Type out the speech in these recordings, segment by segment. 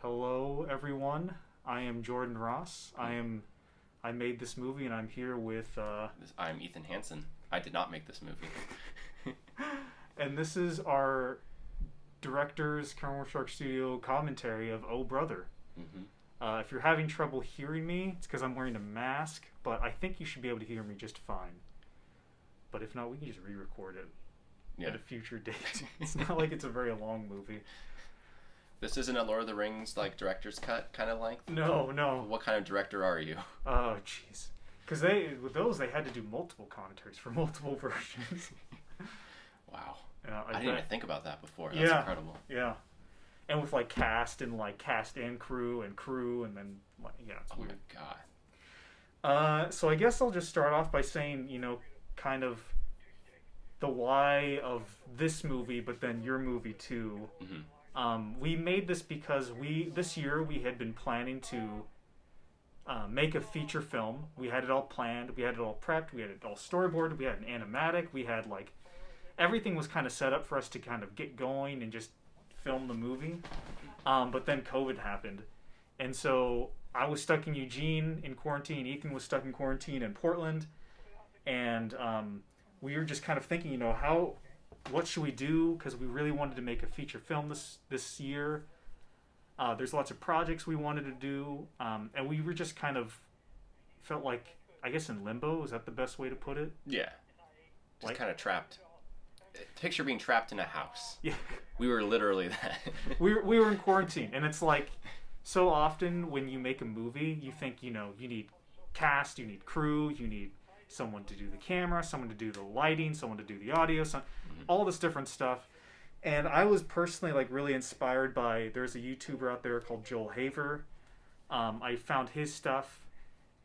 Hello, everyone. I am Jordan Ross. I made this movie, and I'm here with. I'm Ethan Hansen. I did not make this movie. And this is our director's Carmel Shark Studio commentary of Oh Brother. If you're having trouble hearing me, it's because I'm wearing a mask, but I think you should be able to hear me just fine. But if not, we can just re-record it at a future date. It's not like it's a very long movie. This isn't a Lord of the Rings like director's cut kind of length? No. What kind of director are you? Oh, jeez. Because with those, they had to do multiple commentaries for multiple versions. Wow. I didn't even think about that before. That's incredible. Yeah. And with cast and crew, and then it's weird. Oh my god. So I guess I'll just start off by saying, kind of the why of this movie, but then your movie too. We made this because this year we had been planning to make a feature film. We had it all planned. We had it all prepped. We had it all storyboarded. We had an animatic. We had everything was kind of set up for us to kind of get going and just film the movie. But then COVID happened. And so I was stuck in Eugene in quarantine. Ethan was stuck in quarantine in Portland. And we were just kind of thinking, what should we do? Because we really wanted to make a feature film this year. There's lots of projects we wanted to do. And we were just kind of felt like, I guess, in limbo. Is that the best way to put it? Yeah. Just kind of trapped. Picture being trapped in a house. Yeah. We were literally that. we were in quarantine. And it's so often when you make a movie, you think, you need cast, you need crew, you need someone to do the camera, someone to do the lighting, someone to do the audio, all this different stuff. And I was personally really inspired by, there's a YouTuber out there called Joel Haver. I found his stuff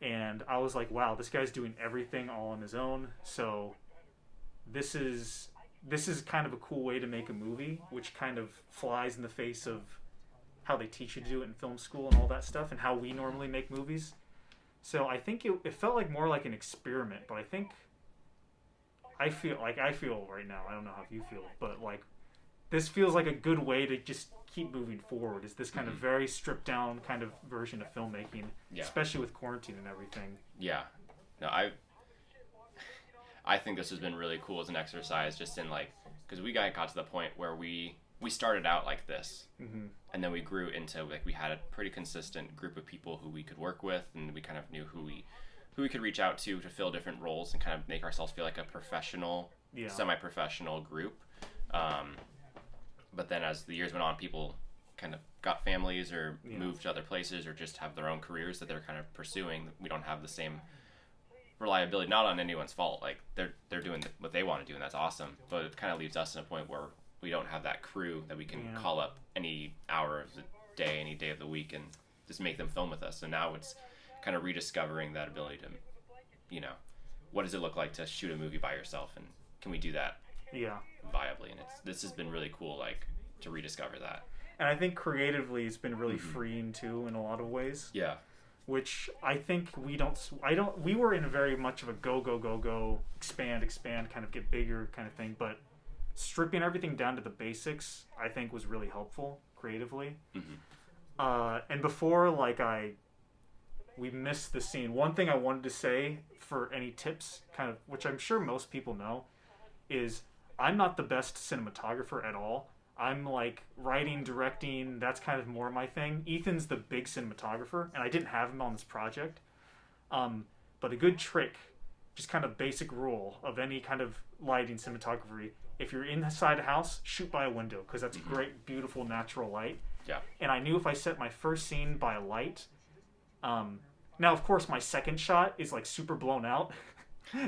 and I was like, wow, this guy's doing everything all on his own. So this is kind of a cool way to make a movie, which kind of flies in the face of how they teach you to do it in film school and all that stuff and how we normally make movies. So I think it felt more like an experiment, but I feel right now, I don't know how you feel, but this feels like a good way to just keep moving forward, is this kind of very stripped down kind of version of filmmaking, especially with quarantine and everything. Yeah. No, I think this has been really cool as an exercise, just in because we got to the point where we started out like this, and then we grew into we had a pretty consistent group of people who we could work with, and we kind of knew who we could reach out to fill different roles and kind of make ourselves feel like a professional, semi-professional group. But then as the years went on, people kind of got families or moved to other places or just have their own careers that they're kind of pursuing. We don't have the same reliability, not on anyone's fault. They're doing what they want to do, and that's awesome. But it kind of leaves us in a point where we don't have that crew that we can call up any hour of the day, any day of the week, and just make them film with us. So now it's kind of rediscovering that ability to, what does it look like to shoot a movie by yourself, and can we do that viably? And this has been really cool, to rediscover that. And I think creatively it's been really freeing too in a lot of ways. Yeah. Which I think we were in a very much of a go, expand, kind of get bigger kind of thing, but stripping everything down to the basics, I think, was really helpful creatively. And before, we missed the scene. One thing I wanted to say for any tips, kind of, which I'm sure most people know, is I'm not the best cinematographer at all. I'm writing, directing, that's kind of more my thing. Ethan's the big cinematographer, and I didn't have him on this project. But a good trick, just kind of basic rule of any kind of lighting cinematography, if you're inside a house, shoot by a window, because that's great, beautiful, natural light. Yeah. And I knew if I set my first scene by a light, now of course my second shot is super blown out,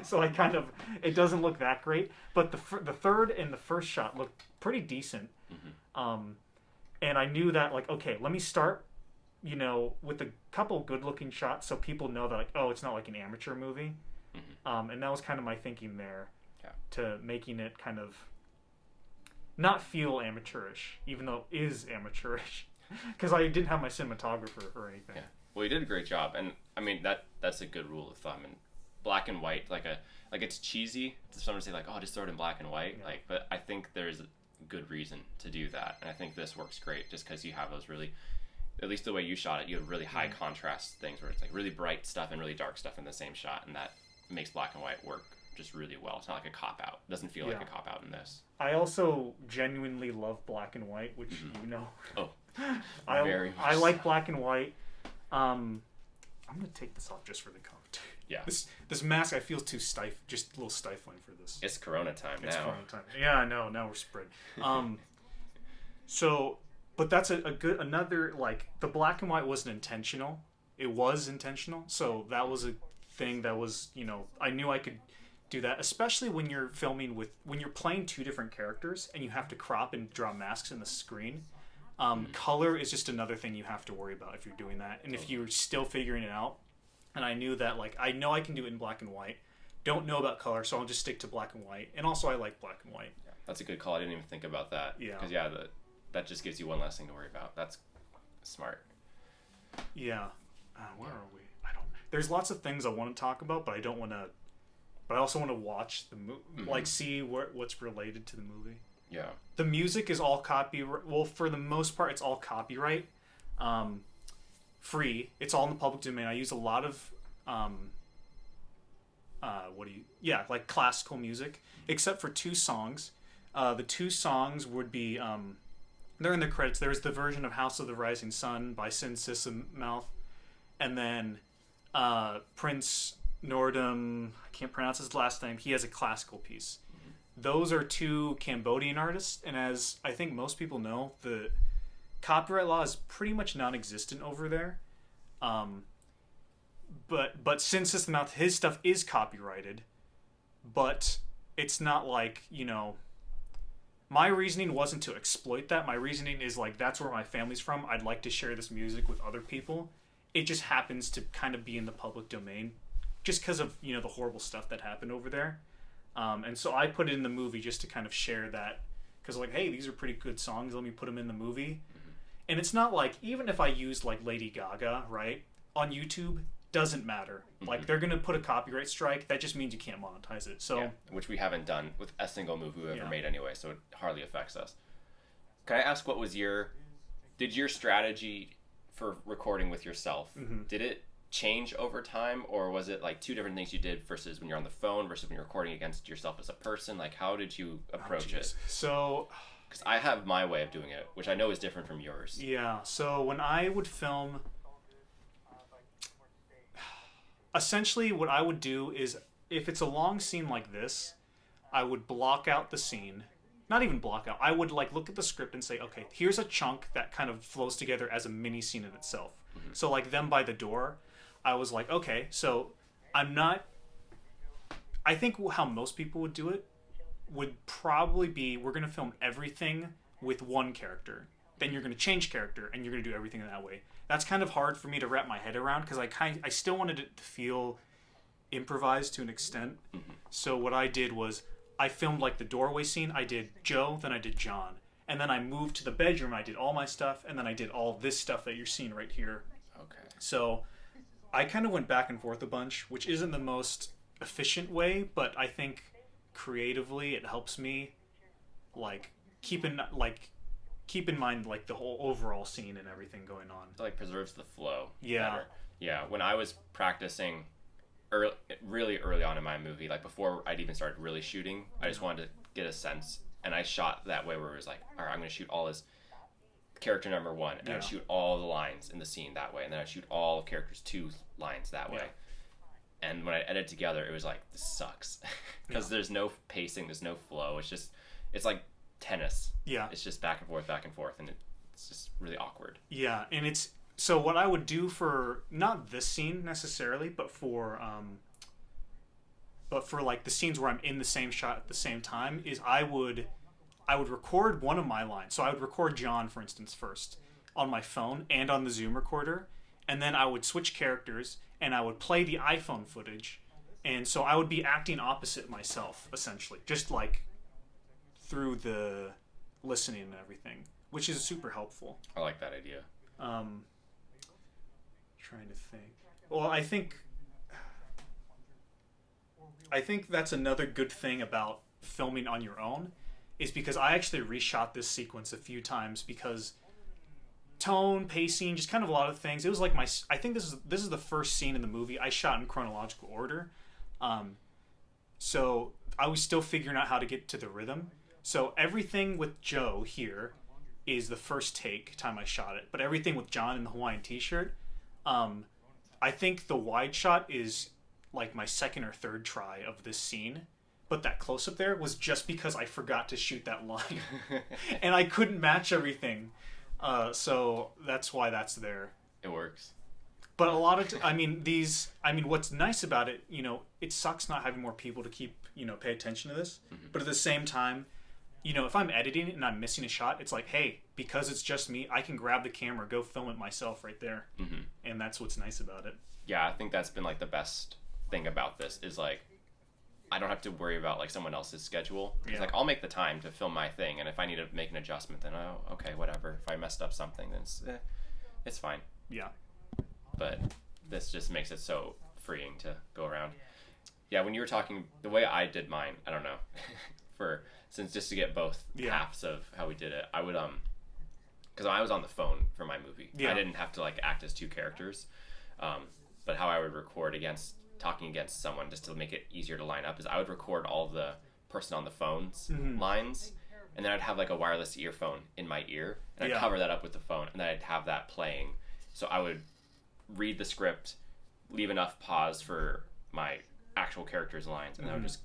so it doesn't look that great. But the third and the first shot looked pretty decent. And I knew that okay, let me start, with a couple good looking shots so people know that it's not like an amateur movie. And that was kind of my thinking there. To making it kind of not feel amateurish, even though it is amateurish, because I didn't have my cinematographer or anything. Yeah, well, you did a great job, and I mean that's a good rule of thumb. And black and white, it's cheesy to someone to say oh, just throw it in black and white, but I think there's a good reason to do that, and I think this works great just because you have those at least the way you shot it, you have really high contrast things where it's like really bright stuff and really dark stuff in the same shot, and that makes black and white work just really well. It's not like a cop-out. It doesn't feel like a cop-out in this. I also genuinely love black and white, which you know. Oh, very much. I like black and white. I'm going to take this off just for the commentary. Yeah. This mask, I feel too just a little stifling for this. It's Corona time now. It's Corona time. Yeah, I know. Now we're spread. So, but that's another, like, the black and white wasn't intentional. It was intentional. So that was a thing that was, you know, I knew I could do that, especially when you're filming when you're playing two different characters and you have to crop and draw masks in the screen. Color is just another thing you have to worry about if you're doing that. And if you're still figuring it out, and I knew that, like, I know I can do it in black and white. Don't know about color, so I'll just stick to black and white. And also, I like black and white. Yeah, that's a good call. I didn't even think about that. Yeah. Because, that just gives you one less thing to worry about. That's smart. Yeah. Where are we? There's lots of things I want to talk about, but I don't want to... But I also want to watch the movie, like, see what's related to the movie. Yeah. The music is all copyright. Well, for the most part, it's all copyright. Free. It's all in the public domain. I use a lot of like classical music, except for two songs. The two songs would be they're in the credits. There's the version of House of the Rising Sun by Sin Mouth, and then Prince Nordum, I can't pronounce his last name, he has a classical piece. Those are two Cambodian artists, and as I think most people know, the copyright law is pretty much non-existent over there. But Sin System Mouth, his stuff is copyrighted, but it's not like, you know, my reasoning wasn't to exploit that. My reasoning is like, that's where my family's from. I'd like to share this music with other people. It just happens to kind of be in the public domain just because of, you know, the horrible stuff that happened over there. And so I put it in the movie just to kind of share that, because like, hey, these are pretty good songs, let me put them in the movie. And it's not like, even if I used like Lady Gaga, right, on YouTube, doesn't matter. Like, they're gonna put a copyright strike, that just means you can't monetize it. So which we haven't done with a single movie we ever made anyway, so it hardly affects us. Can I ask, what was your strategy for recording with yourself? Did it change over time, or was it like two different things you did versus when you're on the phone versus when you're recording against yourself as a person? Like, how did you approach it? So, because I have my way of doing it, which I know is different from yours. Yeah, so when I would film, essentially what I would do is, if it's a long scene like this, I would block out the scene. Not even block out. I would like look at the script and say, okay, here's a chunk that kind of flows together as a mini scene in itself. So like them by the door, I was like, okay, so I think how most people would do it would probably be, we're going to film everything with one character. Then you're going to change character and you're going to do everything that way. That's kind of hard for me to wrap my head around, because I still wanted it to feel improvised to an extent. So what I did was, I filmed like the doorway scene. I did Joe, then I did John. And then I moved to the bedroom, I did all my stuff, and then I did all this stuff that you're seeing right here. Okay. So I kind of went back and forth a bunch, which isn't the most efficient way, but I think creatively it helps me like keep in mind like the whole overall scene and everything going on. It like preserves the flow. Yeah. Better. Yeah. When I was practicing really early on in my movie, like before I'd even started really shooting, I just wanted to get a sense, and I shot that way where it was like, all right, I'm going to shoot all as character number one, and I'd shoot all the lines in the scene that way, and then I'd shoot all of characters 2 lines that way. And when I edited together, it was like, this sucks. Because there's no pacing, there's no flow. It's like tennis. Yeah. It's just back and forth, and it's just really awkward. Yeah, and so what I would do for, not this scene necessarily, but for like the scenes where I'm in the same shot at the same time, is I would record one of my lines. So I would record John, for instance, first on my phone and on the Zoom recorder, and then I would switch characters and I would play the iPhone footage, and so I would be acting opposite myself, essentially, just like through the listening and everything, which is super helpful. I like that idea. Trying to think. Well, I think that's another good thing about filming on your own, is because I actually reshot this sequence a few times, because tone, pacing, just kind of a lot of things. It was like I think this is the first scene in the movie I shot in chronological order. So I was still figuring out how to get to the rhythm. So everything with Joe here is the first take time I shot it, but everything with John in the Hawaiian t-shirt, I think the wide shot is like my second or third try of this scene. But that close-up there was just because I forgot to shoot that line. And I couldn't match everything. So that's why that's there. It works. But a lot of, what's nice about it, it sucks not having more people to keep, pay attention to this. Mm-hmm. But at the same time, if I'm editing and I'm missing a shot, it's like, hey, because it's just me, I can grab the camera, go film it myself right there. Mm-hmm. And that's what's nice about it. Yeah, I think that's been like the best thing about this is like, I don't have to worry about like someone else's schedule. It's like I'll make the time to film my thing, and if I need to make an adjustment, then okay, whatever. If I messed up something, then it's fine. Yeah. But this just makes it so freeing to go around. Yeah, when you were talking, the way I did mine, I don't know, since just to get both halves of how we did it, I would because I was on the phone for my movie. I didn't have to like act as two characters, but how I would record talking against someone just to make it easier to line up is I would record all the person on the phone's lines, and then I'd have like a wireless earphone in my ear, and I'd cover that up with the phone, and then I'd have that playing. So I would read the script, leave enough pause for my actual character's lines, and I would just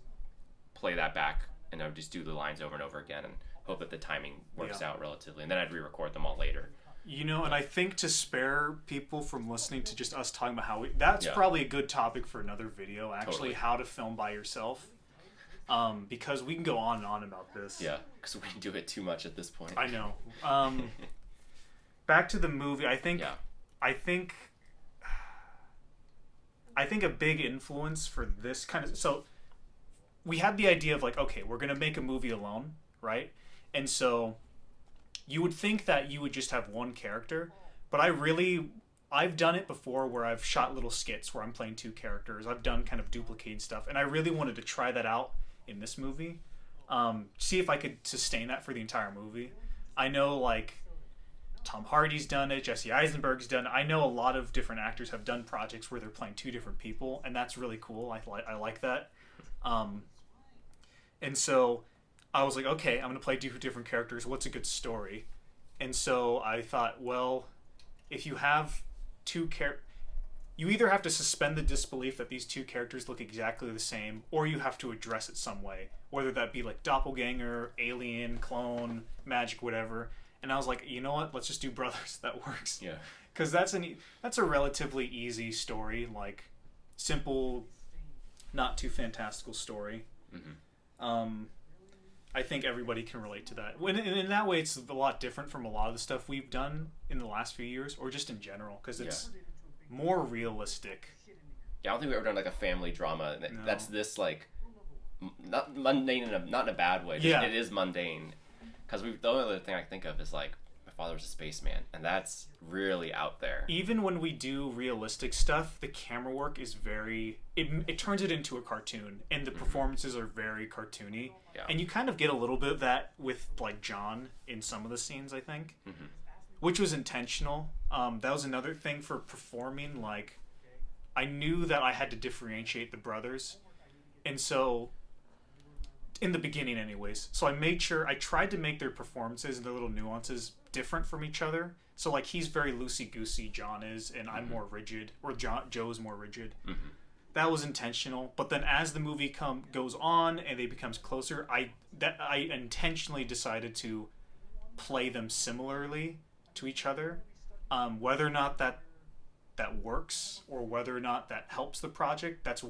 play that back, and I would just do the lines over and over again and hope that the timing works out relatively, and then I'd re-record them all later. And I think to spare people from listening to just us talking about that's probably a good topic for another video, actually, totally. How to film by yourself. Because we can go on and on about this. Yeah, because we do it too much at this point. I know. Back to the movie, I think a big influence for this kind of... So, we had the idea of like, okay, we're going to make a movie alone, right? And so... You would think that you would just have one character, but I've done it before where I've shot little skits where I'm playing two characters. I've done kind of duplicating stuff, and I really wanted to try that out in this movie. See if I could sustain that for the entire movie. I know, like, Tom Hardy's done it, Jesse Eisenberg's done it. I know a lot of different actors have done projects where they're playing two different people, and that's really cool. I like that. And so... I was like, okay, I'm going to play two different characters. What's a good story? And so I thought, well, if you have two characters, you either have to suspend the disbelief that these two characters look exactly the same, or you have to address it some way, whether that be like doppelganger, alien, clone, magic, whatever. And I was like, you know what? Let's just do brothers. That works. Yeah. Because that's a relatively easy story, like simple, not too fantastical story. Mm-hmm. I think everybody can relate to that. And in that way, it's a lot different from a lot of the stuff we've done in the last few years, or just in general, because it's more realistic. Yeah, I don't think we've ever done like a family drama that's this like not mundane, not in a bad way. Just, it is mundane. Because the only other thing I can think of is like my father's a spaceman, and that's really out there. Even when we do realistic stuff, the camera work is very... It turns it into a cartoon, and the performances are very cartoony. Yeah. And you kind of get a little bit of that with like John in some of the scenes, I think, which was intentional. That was another thing for performing. Like, I knew that I had to differentiate the brothers, and so in the beginning, anyways. So I tried to make their performances and their little nuances different from each other. So like he's very loosey goosey, John is, and I'm more rigid, or Joe's more rigid. Mm-hmm. That was intentional, but then as the movie goes on and it becomes closer, I intentionally decided to play them similarly to each other. Whether or not that works or whether or not that helps the project, that's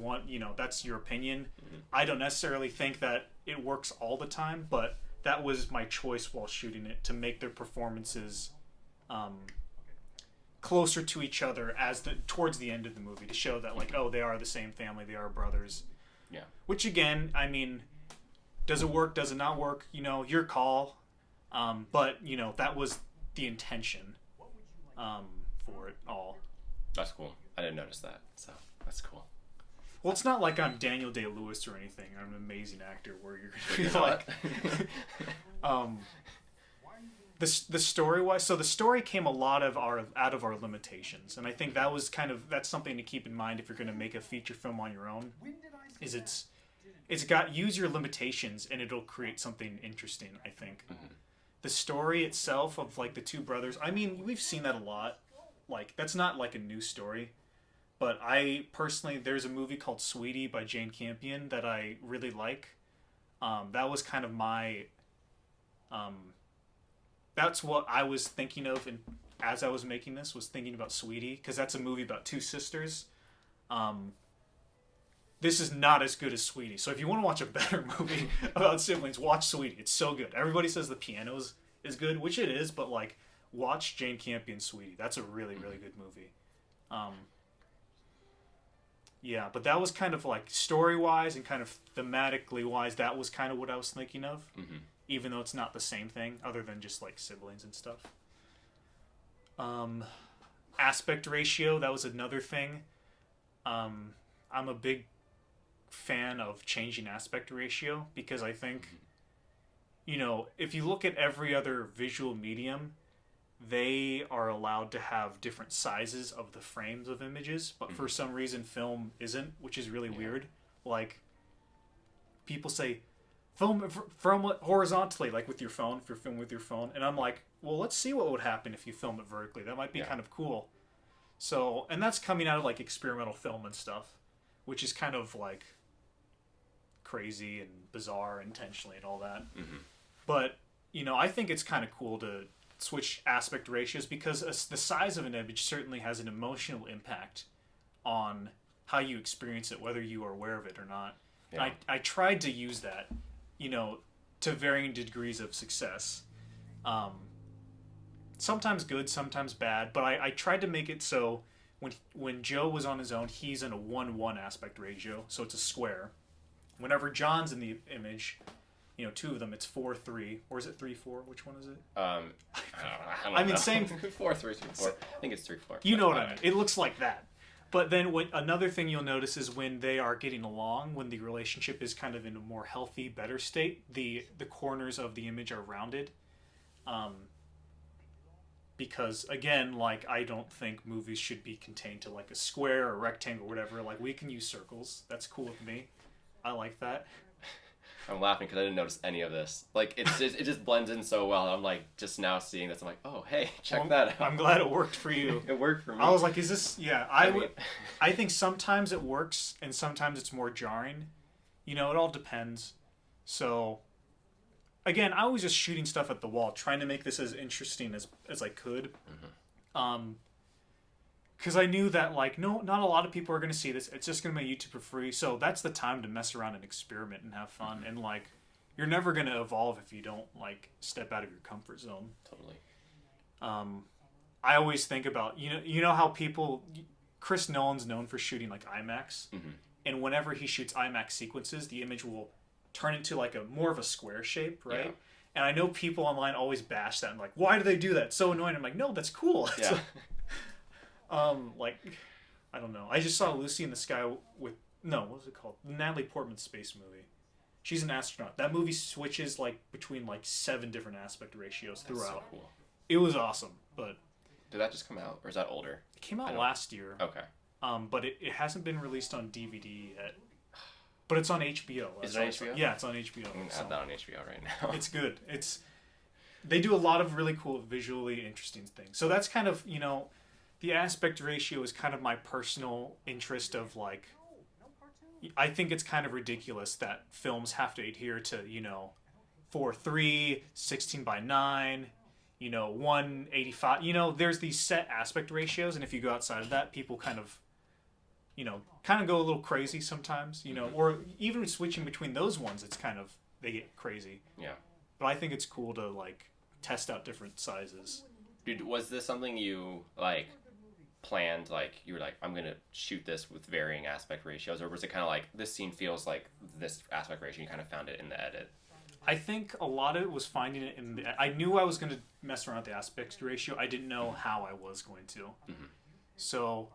that's your opinion. Mm-hmm. I don't necessarily think that it works all the time, but that was my choice while shooting it, to make their performances closer to each other towards the end of the movie, to show that like, oh, they are the same family, they are brothers. Yeah. Which again, I mean, does it work? Does it not work? Your call. But that was the intention for it all. That's cool. I didn't notice that, so that's cool. Well, it's not like I'm Daniel Day-Lewis or anything. I'm an amazing actor where you're going to be like... the story wise, so the story came a lot of our out of our limitations, and I think that was that's something to keep in mind if you're going to make a feature film on your own. Is it's got use your limitations and it'll create something interesting. I think the story itself of like the two brothers. I mean, we've seen that a lot. Like that's not like a new story, but I personally there's a movie called Sweetie by Jane Campion that I really like. That was kind of my that's what I was thinking of, and as I was making this, was thinking about Sweetie, because that's a movie about two sisters. This is not as good as Sweetie, so if you want to watch a better movie about siblings, watch Sweetie. It's so good. Everybody says the piano is good, which it is, but like watch Jane Campion's Sweetie. That's a really really good movie. Yeah, but that was kind of like story wise and kind of thematically wise. That was kind of what I was thinking of. Even though it's not the same thing, other than just like siblings and stuff. Aspect ratio, that was another thing. I'm a big fan of changing aspect ratio because I think, if you look at every other visual medium, they are allowed to have different sizes of the frames of images, but for some reason film isn't, which is really weird. Like, people say, film horizontally, like with your phone, if you're filming with your phone. And I'm like, well, let's see what would happen if you film it vertically. That might be kind of cool. So, and that's coming out of like experimental film and stuff, which is kind of like crazy and bizarre intentionally and all that. But, I think it's kind of cool to switch aspect ratios because the size of an image certainly has an emotional impact on how you experience it, whether you are aware of it or not. Yeah. And I tried to use that, to varying degrees of success. Sometimes good, sometimes bad, but I tried to make it so when Joe was on his own, he's in a 1-1 aspect ratio, so it's a square. Whenever John's in the image, two of them, it's 4-3, or is it 3-4? Which one is it? I don't know. Same 4-3-4. I think it's 3-4. You know what I mean? It looks like that. But then another thing you'll notice is when they are getting along, when the relationship is kind of in a more healthy, better state, the corners of the image are rounded. Because, again, like, I don't think movies should be contained to, like, a square or a rectangle or whatever. Like, we can use circles. That's cool with me. I like that. I'm laughing because I didn't notice any of this. Like, it just blends in so well. I'm like, just now seeing this, I'm like, oh, hey, check that out. I'm glad it worked for you. It worked for me. I was like, is this... Yeah, I think sometimes it works, and sometimes it's more jarring. It all depends. So, again, I was just shooting stuff at the wall, trying to make this as interesting as I could. Because I knew that, like, not a lot of people are going to see this. It's just going to be YouTube for free. So that's the time to mess around and experiment and have fun. And, like, you're never going to evolve if you don't, like, step out of your comfort zone. Totally. I always think about, you know how Chris Nolan's known for shooting, like, IMAX. And whenever he shoots IMAX sequences, the image will turn into, like, more of a square shape, right? Yeah. And I know people online always bash that and, like, why do they do that? It's so annoying. I'm like, no, that's cool. Yeah. Like, I don't know. I just saw Lucy in the Sky what was it called? The Natalie Portman space movie. She's an astronaut. That movie switches, like, between, like, 7 different aspect ratios throughout. That's so cool. It was awesome, but... Did that just come out, or is that older? It came out last year. Okay. But it hasn't been released on DVD yet. But it's on HBO. Is it on HBO? Yeah, it's on HBO. I'm going to add that on HBO right now. It's good. They do a lot of really cool, visually interesting things. So that's kind of, the aspect ratio is kind of my personal interest of, like, I think it's kind of ridiculous that films have to adhere to, 4:3, 16:9, 1:85. There's these set aspect ratios, and if you go outside of that, people kind of go a little crazy sometimes, or even switching between those ones, it's kind of, they get crazy. Yeah. But I think it's cool to, like, test out different sizes. Dude, was this something you, like, planned, like, you were like, I'm going to shoot this with varying aspect ratios, or was it kind of like, this scene feels like this aspect ratio, you kind of found it in the edit? I think a lot of it was finding it in I knew I was going to mess around with the aspect ratio. I didn't know how I was going to. So,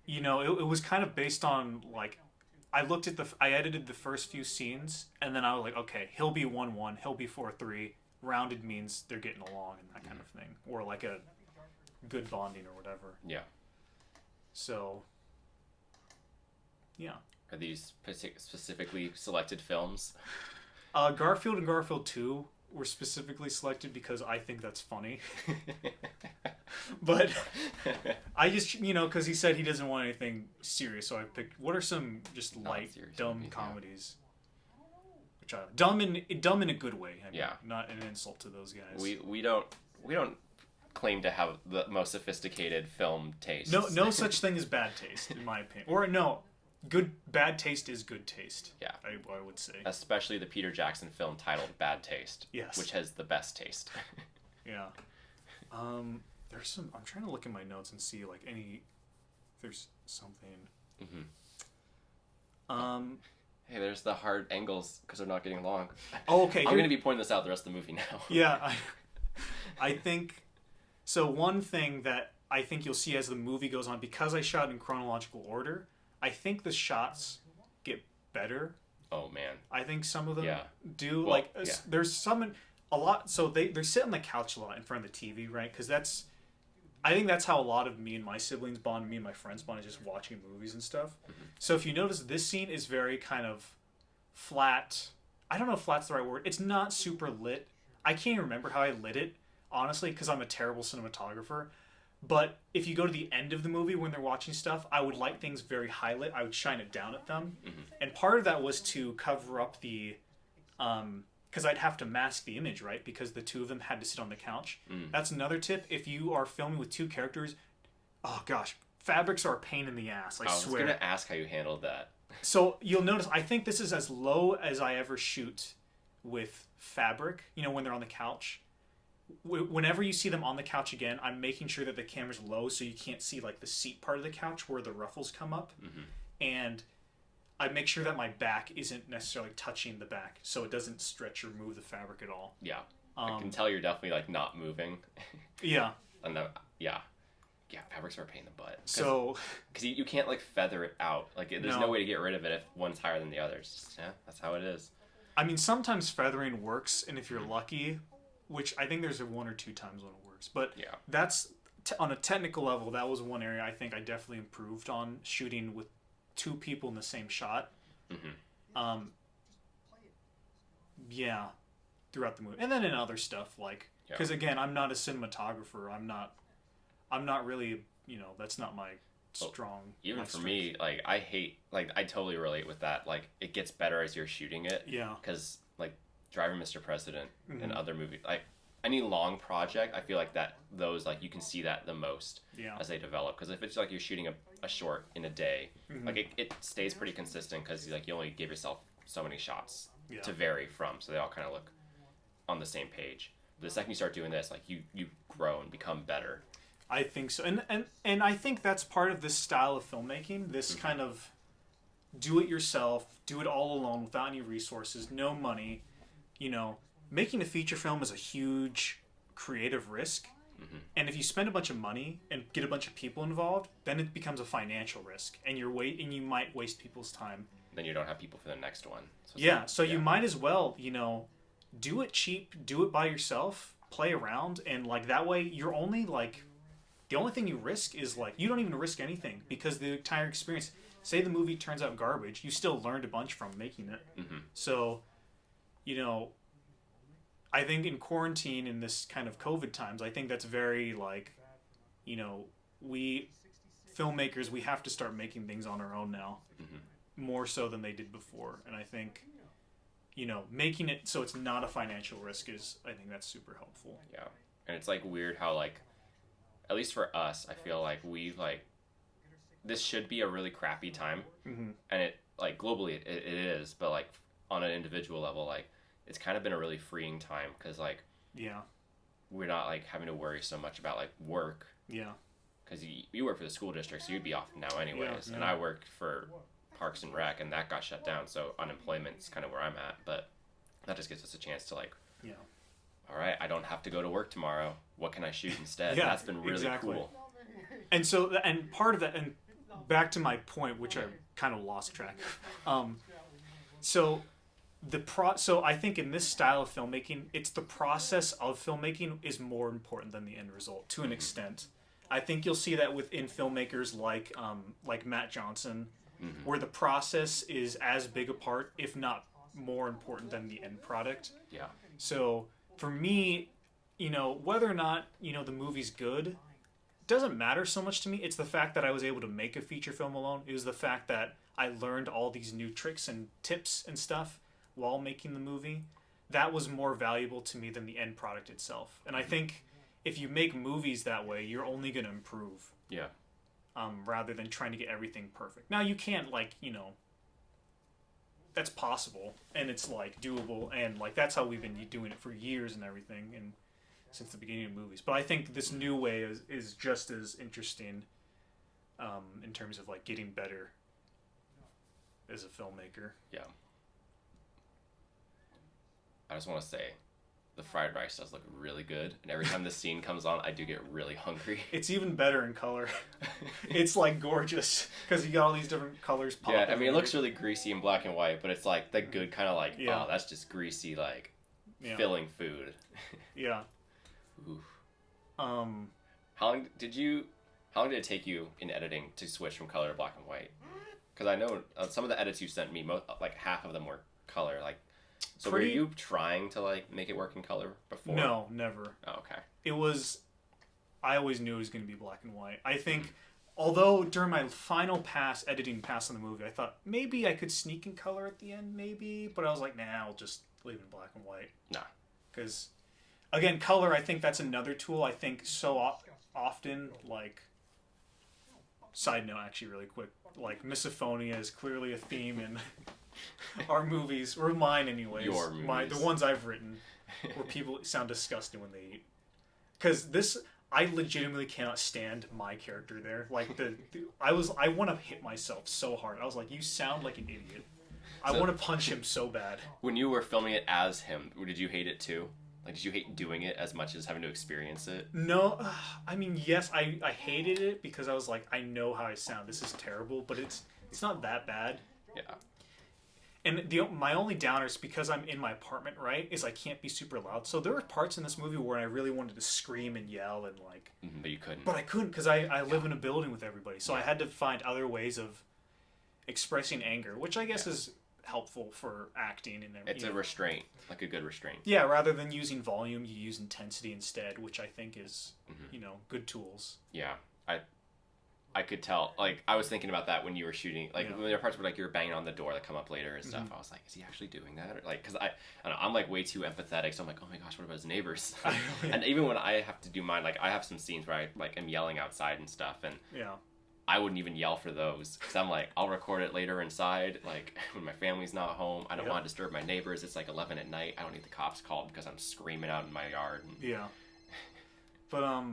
it was kind of based on, like, I edited the first few scenes, and then I was like, okay, he'll be 1-1, he'll be 4-3, rounded means they're getting along and that kind of thing, or like a good bonding or whatever. Yeah. So, yeah. Are these specifically selected films? Garfield and Garfield 2 were specifically selected because I think that's funny. But I just, because he said he doesn't want anything serious, so I picked, what are some just light, dumb comedies? Which dumb in a good way. I mean, not an insult to those guys. We don't claim to have the most sophisticated film taste. No such thing as bad taste, in my opinion. Or no, bad taste is good taste. Yeah, I would say. Especially the Peter Jackson film titled Bad Taste. Yes. Which has the best taste. Yeah. There's some. I'm trying to look in my notes and see like any. If there's something. Hey, there's the hard angles because they're not getting long. Oh, okay. I'm going to be pointing this out the rest of the movie now. Yeah, I think. So one thing that I think you'll see as the movie goes on, because I shot in chronological order, I think the shots get better. Oh man. I think some of them do. Well, like there's some a lot. So they sit on the couch a lot in front of the TV, right? Because I think that's how a lot of me and my siblings bond, me and my friends bond, is just watching movies and stuff. So if you notice, this scene is very kind of flat. I don't know if flat's the right word. It's not super lit. I can't even remember how I lit it, honestly, because I'm a terrible cinematographer. But if you go to the end of the movie when they're watching stuff, I would light things very high lit. I would shine it down at them. And part of that was to cover up the... because I'd have to mask the image, right? Because the two of them had to sit on the couch. That's another tip. If you are filming with two characters, oh gosh, fabrics are a pain in the ass, I swear. I was going to ask how you handled that. So you'll notice, I think this is as low as I ever shoot with fabric, when they're on the couch. Whenever you see them on the couch again, I'm making sure that the camera's low so you can't see like the seat part of the couch where the ruffles come up. And I make sure that my back isn't necessarily touching the back, so it doesn't stretch or move the fabric at all. Yeah, I can tell you're definitely like not moving. Yeah. And fabrics are a pain in the butt. So, because you can't like feather it out. Like there's no way to get rid of it if one's higher than the others. Yeah, that's how it is. I mean, sometimes feathering works, and if you're lucky, which I think there's one or two times when it works, but that's on a technical level. That was one area I think I definitely improved on shooting with two people in the same shot. Throughout the movie, and then in other stuff like because again, I'm not a cinematographer. I'm not really, that's not my strong. Even for me, like I hate, like I totally relate with that. Like it gets better as you're shooting it. Yeah. Because like Driver, Mr. President, and other movies, like any long project, I feel like those like you can see that the most as they develop. Because if it's like you're shooting a short in a day, like it stays pretty consistent because like you only give yourself so many shots to vary from, so they all kind of look on the same page. But the second you start doing this, like you grow and become better. I think so, and I think that's part of this style of filmmaking. This kind of do it yourself, do it all alone without any resources, no money. Making a feature film is a huge creative risk, and if you spend a bunch of money and get a bunch of people involved, then it becomes a financial risk, and you might waste people's time. Then you don't have people for the next one. So you might as well, do it cheap, do it by yourself, play around, and like that way you're only like. The only thing you risk is like you don't even risk anything because the entire experience. Say the movie turns out garbage, you still learned a bunch from making it. So, I think in quarantine in this kind of COVID times, I think that's very like, we filmmakers we have to start making things on our own now, more so than they did before. And I think, making it so it's not a financial risk I think that's super helpful. Yeah, and it's like weird how like. At least for us, I feel like this should be a really crappy time, and it like globally it is, but like on an individual level, like it's kind of been a really freeing time because like we're not like having to worry so much about like work, because you work for the school district, so you'd be off now anyways, and I work for Parks and Rec, and that got shut down, so unemployment's kind of where I'm at, but that just gives us a chance to like all right, I don't have to go to work tomorrow. What can I shoot instead? That's been really cool. And so, and part of that, and back to my point, which I kind of lost track. So So I think in this style of filmmaking, it's the process of filmmaking is more important than the end result to an extent. I think you'll see that within filmmakers like Matt Johnson, where the process is as big a part, if not more important than the end product. Yeah. So for me, whether or not the movie's good doesn't matter so much to me. It's the fact that I was able to make a feature film alone. It was the fact that I learned all these new tricks and tips and stuff while making the movie. That was more valuable to me than the end product itself. And I think if you make movies that way, you're only going to improve. Yeah. Rather than trying to get everything perfect. Now you can't that's possible and it's doable, and that's how we've been doing it for years and everything, and since the beginning of movies. But I think this new way is just as interesting in terms of getting better as a filmmaker. Yeah. I just want to say, the fried rice does look really good, and every time this scene comes on, I do get really hungry. It's even better in color. It's gorgeous because you got all these different colors popping. Yeah, I mean, it looks really greasy in black and white, but it's the good kind of oh, that's just greasy, filling food. Yeah. Oof. How long did it take you in editing to switch from color to black and white? Because I know some of the edits you sent me, half of them were color. So were you trying to make it work in color before? No, never. Oh, okay. I always knew it was going to be black and white. I think, although during my final editing pass on the movie, I thought maybe I could sneak in color at the end, maybe. But I was like, nah, I'll just leave it in black and white. Nah. Because, again, color, I think that's another tool. I think so often, side note actually really quick, misophonia is clearly a theme in our movies, or mine anyways. Your movies. The ones I've written, where people sound disgusting when they eat. Because I legitimately cannot stand my character there. I want to hit myself so hard. I was like, you sound like an idiot. I want to punch him so bad. When you were filming it as him, did you hate it too? Did you hate doing it as much as having to experience it? No, I mean, yes, I hated it because I was like, I know how I sound. This is terrible, but it's not that bad. Yeah. And my only downer is because I'm in my apartment, right, is I can't be super loud. So there were parts in this movie where I really wanted to scream and yell and But you couldn't. But I couldn't because I live in a building with everybody. So I had to find other ways of expressing anger, which I guess is helpful for acting and everything. It's a restraint, a good restraint. Yeah, rather than using volume, you use intensity instead, which I think is, good tools. Yeah, I could tell. I was thinking about that when you were shooting. When there are parts where you were banging on the door that come up later and stuff. I was like, is he actually doing that? Or because I don't know, I'm way too empathetic. So I'm like, oh my gosh, what about his neighbors? And even when I have to do mine, I have some scenes where I am yelling outside and stuff, and I wouldn't even yell for those because I'm I'll record it later inside. When my family's not home, I don't want to disturb my neighbors. It's 11 at night. I don't need the cops called because I'm screaming out in my yard. Yeah. But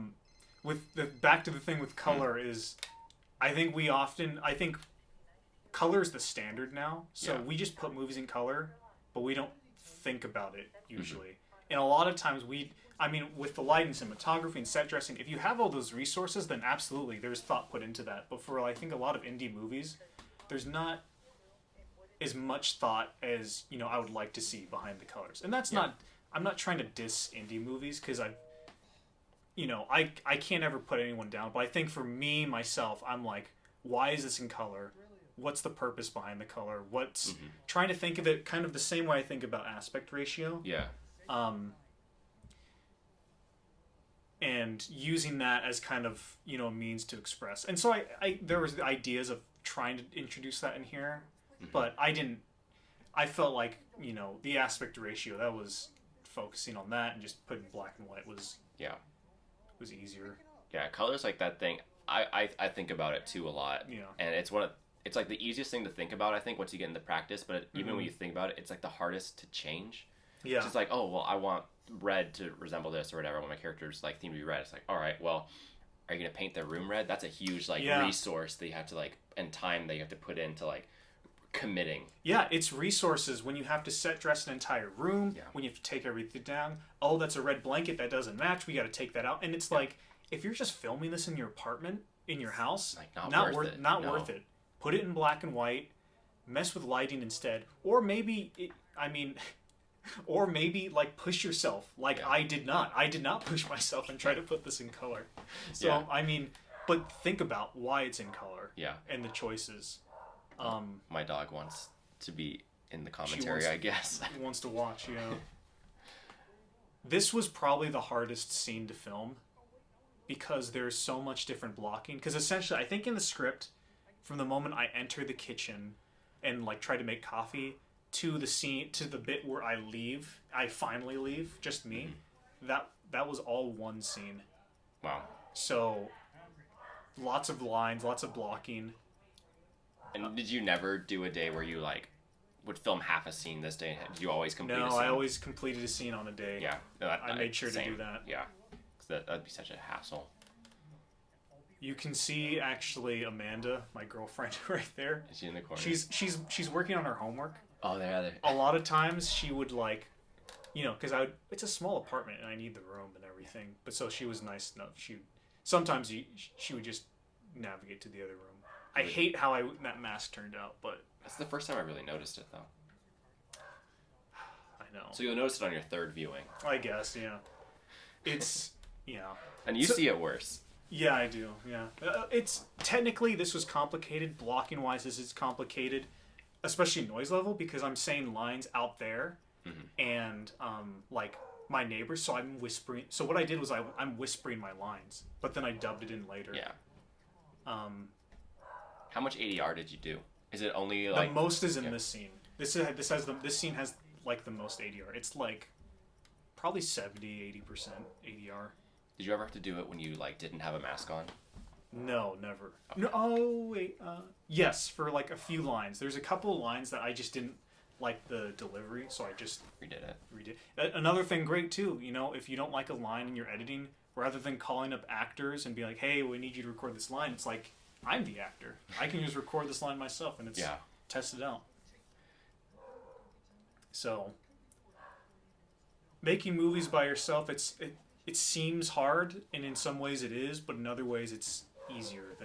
back to the thing with color is, I think color is the standard now. So we just put movies in color, but we don't think about it usually. And a lot of times with the light and cinematography and set dressing, if you have all those resources, then absolutely there's thought put into that. But for I think a lot of indie movies, there's not as much thought as I would like to see behind the colors. And that's not. I'm not trying to diss indie movies because I can't ever put anyone down. But I think for me myself, I'm like, why is this in color? What's the purpose behind the color? What's trying to think of it kind of the same way I think about aspect ratio. Yeah. And using that as kind of a means to express. And so I there was ideas of trying to introduce that in here, but I didn't. I felt like the aspect ratio, that was focusing on that, and just putting black and white was easier. Yeah, colors that thing. I think about it too a lot. Yeah. And it's it's the easiest thing to think about, I think, once you get into practice, but even when you think about it, it's the hardest to change. Yeah. It's just oh well, I want red to resemble this or whatever when my character's theme to be red. It's all right, well, are you gonna paint their room red? That's a huge resource that you have to and time that you have to put into committing. Yeah, it's resources when you have to set dress an entire room, when you have to take everything down. Oh, that's a red blanket that doesn't match, we got to take that out. And it's if you're just filming this in your apartment, in your house, not worth it. Put it in black and white, mess with lighting instead, or maybe I mean, or maybe like push yourself. Like Yeah. I did not. I did not push myself and try to put this in color. So Yeah. I mean, but think about why it's in color. Yeah. And the choices. My dog wants to be in the She commentary, I guess. wants to watch. This was probably the hardest scene to film because there's so much different blocking. Because essentially, I think in the script, from the moment I enter the kitchen and like try to make coffee to the scene to the bit where I finally leave, just me. That was all one scene. Wow. So lots of lines, lots of blocking. And did you never do a day where you like would film half a scene this day? Did you always complete a No, scene? I always completed a scene on a day. Yeah. No, I made sure to same. do that. Yeah. 'Cause that'd be such a hassle. You can see actually Amanda, my girlfriend, right there. Is she in the corner? She's working on her homework. Oh, there. A lot of times she would like, because it's a small apartment and I need the room and everything. But so she was nice enough. Sometimes she would just navigate to the other room. I hate how that mask turned out, but That's the first time I really noticed it, though. I know. So you'll notice it on your third viewing. I guess, yeah. It's And you see it worse. Yeah, I do. Yeah, it's technically this was complicated. Blocking wise, this is complicated, especially noise level because I'm saying lines out there, and like my neighbors. So I'm whispering. So what I did was I'm whispering my lines, but then I dubbed it in later. Yeah. How much ADR did you do? Is it only like the most is in this scene? This scene has like the most ADR. It's like probably 70-80% ADR. Did you ever have to do it when you like didn't have a mask on? No, never. Okay. No, oh wait. Yes, for like a few lines. There's a couple of lines that I just didn't like the delivery, so I just redid it. Another thing great too, if you don't like a line in your editing, rather than calling up actors and be like, "Hey, we need you to record this line," it's like I'm the actor. I can just record this line myself and it's tested out. So making movies by yourself, it seems hard, and in some ways it is, but in other ways it's easier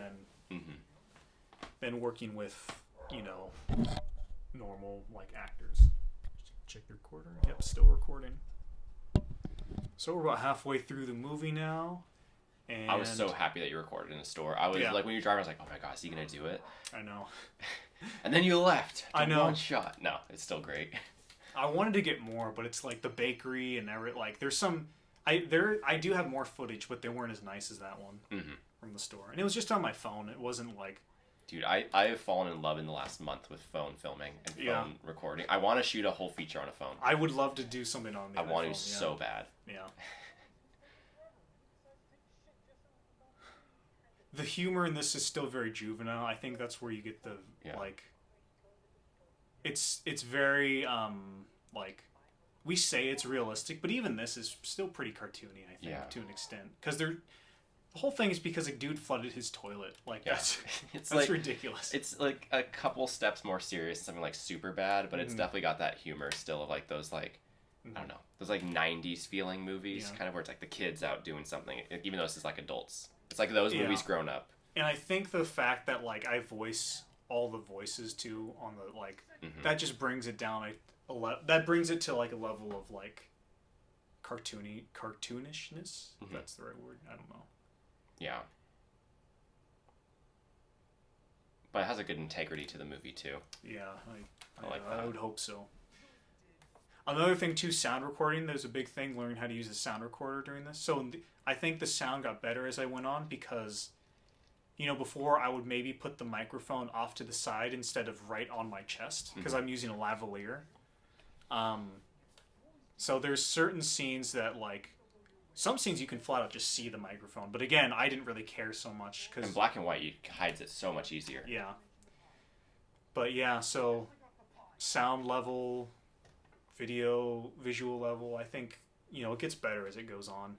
than working with, normal like actors. Check the recorder. Yep, still recording. So we're about halfway through the movie now. And I was so happy that you recorded in the store. I was like, when you were driving, I was like, oh my god, is he gonna do it? I know. And then you left. I know. One shot. No, it's still great. I wanted to get more, but it's like the bakery and there's some. I do have more footage, but they weren't as nice as that one from the store. And it was just on my phone. It wasn't like. Dude, I have fallen in love in the last month with phone filming and phone recording. I want to shoot a whole feature on a phone. I would love to do something on the I want phone, to so bad. Yeah. The humor in this is still very juvenile. I think that's where you get the like. It's very like, we say it's realistic, but even this is still pretty cartoony. I think to an extent because the whole thing is because a dude flooded his toilet. Like that's like, ridiculous. It's like a couple steps more serious than something like super bad, but it's definitely got that humor still of like those like. I don't know, those like 90s feeling movies, kind of where it's like the kids out doing something, even though this is like adults. It's like those movies grown up. And I think the fact that like I voice all the voices too on the like that just brings it down that brings it to like a level of like cartoonishness. If that's the right word. I don't know. Yeah. But it has a good integrity to the movie too. Yeah, I like that. I would hope so. Another thing too, sound recording. There's a big thing learning how to use a sound recorder during this. So I think the sound got better as I went on because, before I would maybe put the microphone off to the side instead of right on my chest because I'm using a lavalier. So there's certain scenes that like, some scenes you can flat out just see the microphone. But again, I didn't really care so much because in black and white, it hides it so much easier. Yeah. But yeah, so sound level. Visual level, I think, it gets better as it goes on.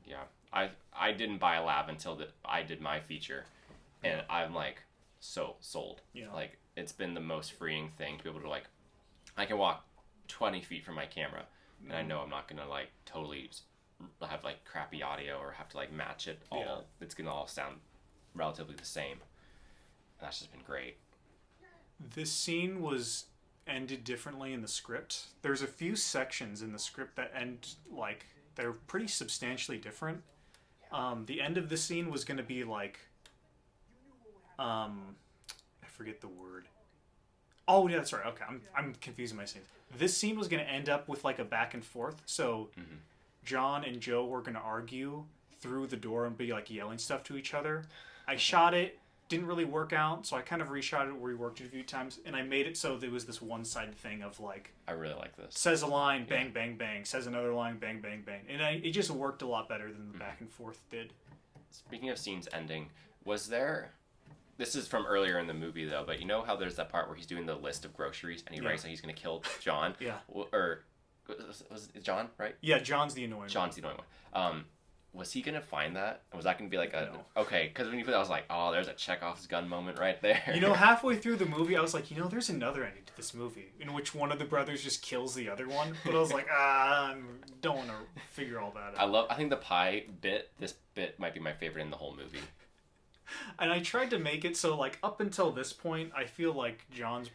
Yeah. I didn't buy a lav until I did my feature, and I'm like so sold. Yeah. Like it's been the most freeing thing to be able to like, I can walk 20 feet from my camera, and I know I'm not gonna like totally have like crappy audio or have to like match it all. Yeah. It's gonna all sound relatively the same, and that's just been great. This scene was ended differently in the script. There's a few sections in the script that end like they're pretty substantially different. The end of the scene was going to be like, I forget the word. Oh yeah, that's right. Okay, I'm confusing my scenes. This scene was going to end up with like a back and forth. So John and Joe were going to argue through the door and be like yelling stuff to each other. I shot it, didn't really work out, so I kind of reshot it, reworked it a few times, and I made it so there was this one-sided thing of like, I really like this. Says a line, bang, bang, bang. Says another line, bang, bang, bang. And it just worked a lot better than the back and forth did. Speaking of scenes ending, was there... This is from earlier in the movie, though, but you know how there's that part where he's doing the list of groceries, and he writes that he's going to kill John? Yeah. Or... Was it John, right? Yeah, John's the annoying one. John's the annoying one. Was he gonna find that? Was that gonna be like a... No. Okay, because when you put that, I was like, oh, there's a Chekhov's gun moment right there. You know, halfway through the movie, I was like, there's another ending to this movie in which one of the brothers just kills the other one. But I was like, I don't want to figure all that out. I think the pie bit, this bit might be my favorite in the whole movie. And I tried to make it so, like, up until this point, I feel like John's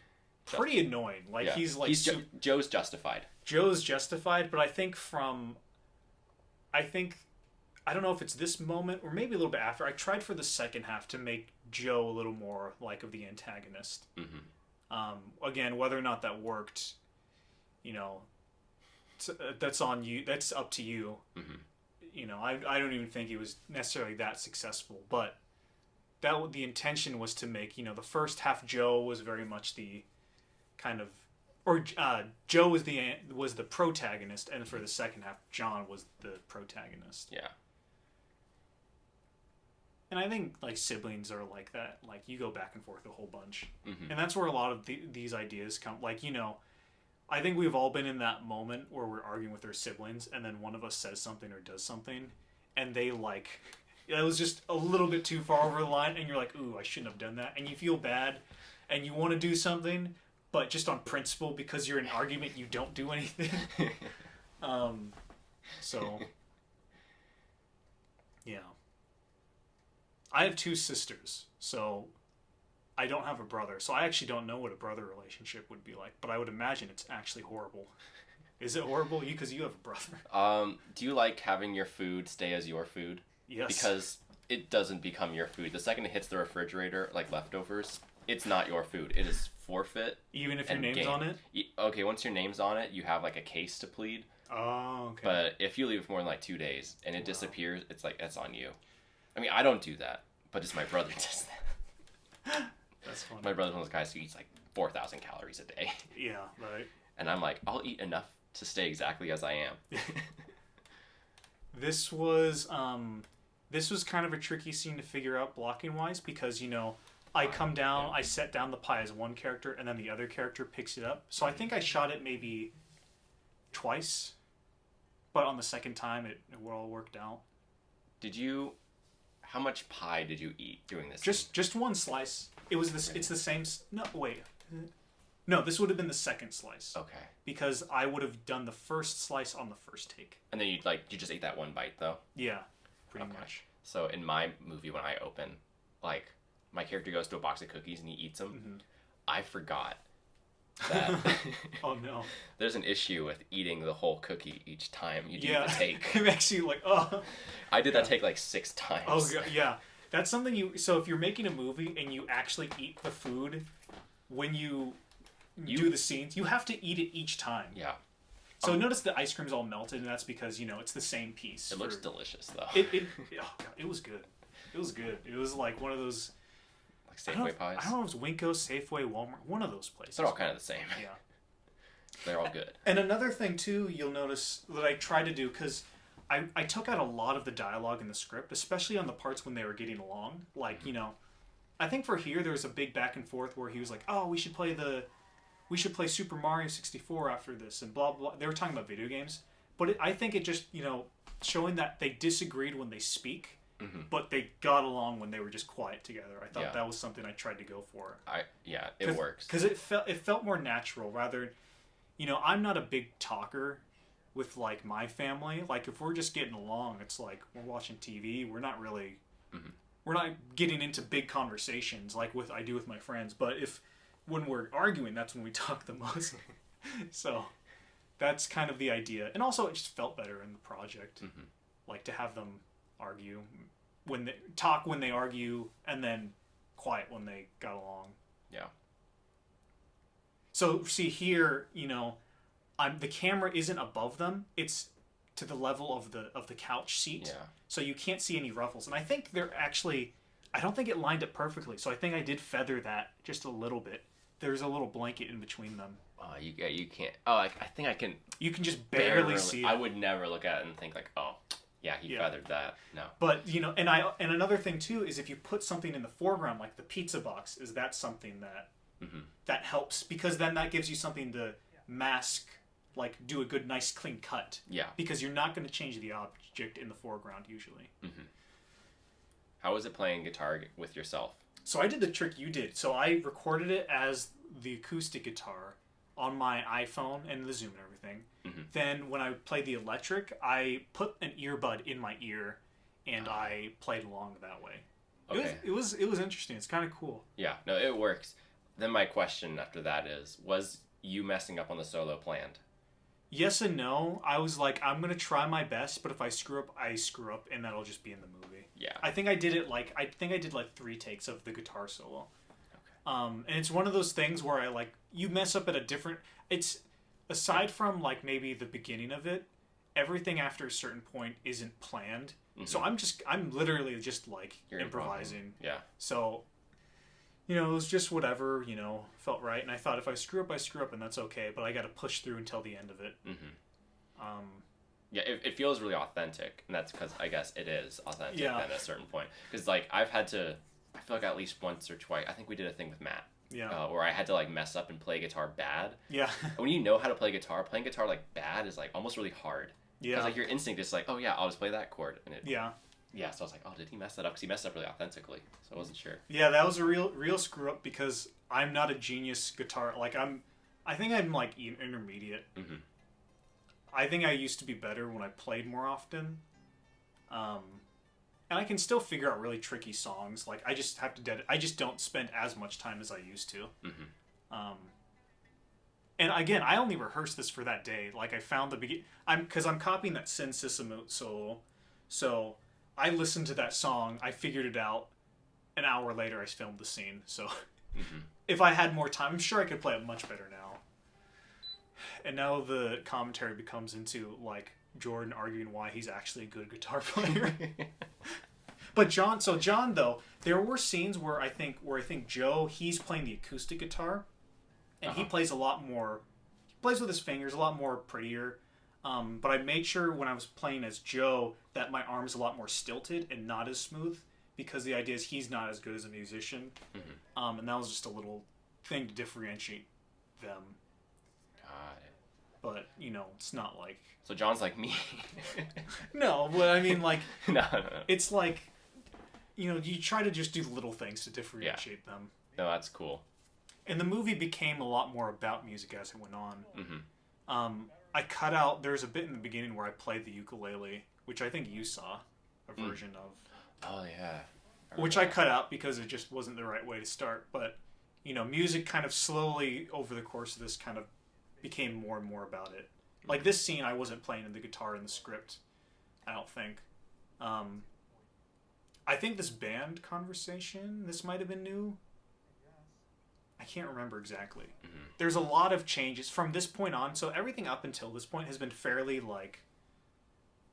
pretty annoying. Like, he's like... Joe's justified. Joe's justified, but I think I don't know if it's this moment or maybe a little bit after. I tried for the second half to make Joe a little more like of the antagonist. Again, whether or not that worked, that's on you. That's up to you. I don't even think it was necessarily that successful, but the intention was to make the first half Joe was very much the kind of, or Joe was the protagonist, and for the second half John was the protagonist. Yeah. And I think like siblings are like that. Like you go back and forth a whole bunch, and that's where a lot of these ideas come. Like I think we've all been in that moment where we're arguing with our siblings, and then one of us says something or does something, and they like it was just a little bit too far over the line, and you're like, ooh, I shouldn't have done that, and you feel bad, and you want to do something, but just on principle because you're in an argument, you don't do anything. So yeah. I have two sisters, so I don't have a brother. So I actually don't know what a brother relationship would be like, but I would imagine it's actually horrible. Is it horrible? Because you have a brother. Do you like having your food stay as your food? Yes. Because it doesn't become your food. The second it hits the refrigerator, like leftovers, it's not your food. It is forfeit. Even if your name's on it? Okay, once your name's on it, you have like a case to plead. Oh, okay. But if you leave it for more than like 2 days and it disappears, it's like, that's on you. I mean, I don't do that, but it's my brother does that. That's funny. My brother's one of those guys who eats like 4,000 calories a day. Yeah, right. And I'm like, I'll eat enough to stay exactly as I am. This was kind of a tricky scene to figure out blocking wise because I come down, I set down the pie as one character, and then the other character picks it up. So I think I shot it maybe twice, but on the second time it all worked out. How much pie did you eat doing this? Just one slice. It was this. It's the same. No, wait. No, this would have been the second slice. Okay. Because I would have done the first slice on the first take. And then you just ate that one bite though. Yeah, pretty much. So in my movie, when I open, like my character goes to a box of cookies and he eats them. Mm-hmm. I forgot that. Oh no. There's an issue with eating the whole cookie each time you do the take. It makes you like, oh. I did that take like 6 times. Oh yeah. That's something so if you're making a movie and you actually eat the food when you do the scenes, you have to eat it each time. Yeah. So notice the ice cream's all melted, and that's because it's the same piece. It looks delicious though. Oh God, it was good. It was good. It was like one of those like Safeway pies. I don't know if it was Winco, Safeway, Walmart, one of those places. They're all kind of the same. Yeah. They're all good. And another thing too, you'll notice that I tried to do because I took out a lot of the dialogue in the script, especially on the parts when they were getting along. Like I think for here there was a big back and forth where he was like, "Oh, we should play Super Mario 64 after this," and blah blah. They were talking about video games, but I think it just showing that they disagreed when they speak, but they got along when they were just quiet together. I thought that was something I tried to go for. It works because it felt more natural rather. I'm not a big talker with like my family. Like if we're just getting along, it's like we're watching TV. We're not really we're not getting into big conversations like I do with my friends. But if when we're arguing, that's when we talk the most. So that's kind of the idea. And also it just felt better in the project. Like to have them argue when they talk when they argue and then quiet when they got along. Yeah. So see here, you know, the camera isn't above them. It's to the level of the couch seat. Yeah. So you can't see any ruffles. And I think they're actually, I don't think it lined up perfectly. So I think I did feather that just a little bit. There's a little blanket in between them. Oh, you can't. Oh, I think I can. You can just barely see it. I would never look at it and think like, oh, yeah, he feathered that. No. But you know, and another thing too is if you put something in the foreground, like the pizza box, is that something that that helps, because then that gives you something to mask, like do a good, nice, clean cut. Yeah. Because you're not going to change the object in the foreground usually. How was it playing guitar with yourself? So I did the trick you did. So I recorded it as the acoustic guitar on my iPhone and the Zoom and everything. Then when I played the electric, I put an earbud in my ear and I played along that way. Okay. It was interesting. It's kind of cool. Yeah, no, it works. Then my question after that is, was you messing up on the solo planned? Yes and no. I was like, I'm going to try my best, but if I screw up, I screw up, and that'll just be in the movie. Yeah. I think I did like 3 takes of the guitar solo. Okay. And it's one of those things where you mess up at a different, it's, aside from like maybe the beginning of it, everything after a certain point isn't planned. So I'm literally just like improvising. Yeah. So, you know, it was just whatever, you know, felt right. And I thought if I screw up, I screw up, and that's okay. But I got to push through until the end of it. Yeah, it feels really authentic. And that's because I guess it is authentic at a certain point. Because, like, I feel like at least once or twice, I think we did a thing with Matt. Yeah. Where I had to, like, mess up and play guitar bad. Yeah. When you know how to play guitar, playing guitar, like, bad is, like, almost really hard. Yeah. Because, like, your instinct is like, oh, yeah, I'll just play that chord. And yeah. Yeah, so I was like, oh, did he mess that up? Because he messed up really authentically, so I wasn't sure. Yeah, that was a real screw up because I'm not a genius guitar. Like I think I'm like intermediate. I think I used to be better when I played more often. And I can still figure out really tricky songs. Like I just have to I just don't spend as much time as I used to. And again, I only rehearsed this for that day. Like I found because I'm copying that Sin Sissamute solo, so I listened to that song, I figured it out. An hour later, I filmed the scene. So if I had more time, I'm sure I could play it much better now. And now the commentary becomes into, like, Jordan arguing why he's actually a good guitar player. But John, though, there were scenes where I think Joe, he's playing the acoustic guitar. And he plays a lot more, he plays with his fingers, a lot more prettier. But I made sure when I was playing as Joe that my arm's a lot more stilted and not as smooth, because the idea is he's not as good as a musician. And that was just a little thing to differentiate them. Got it. But, you know, it's not like... So John's like me. No, but I mean, like... No. It's like, you know, you try to just do little things to differentiate them. No, that's cool. And the movie became a lot more about music as it went on. I cut out, there's a bit in the beginning where I played the ukulele, which I think you saw a version of. Oh, yeah. Which I cut out because it just wasn't the right way to start. But, you know, music kind of slowly over the course of this kind of became more and more about it. Like this scene, I wasn't playing the guitar in the script, I don't think. I think this band conversation, this might have been new. I can't remember exactly. There's a lot of changes from this point on. So everything up until this point has been fairly, like,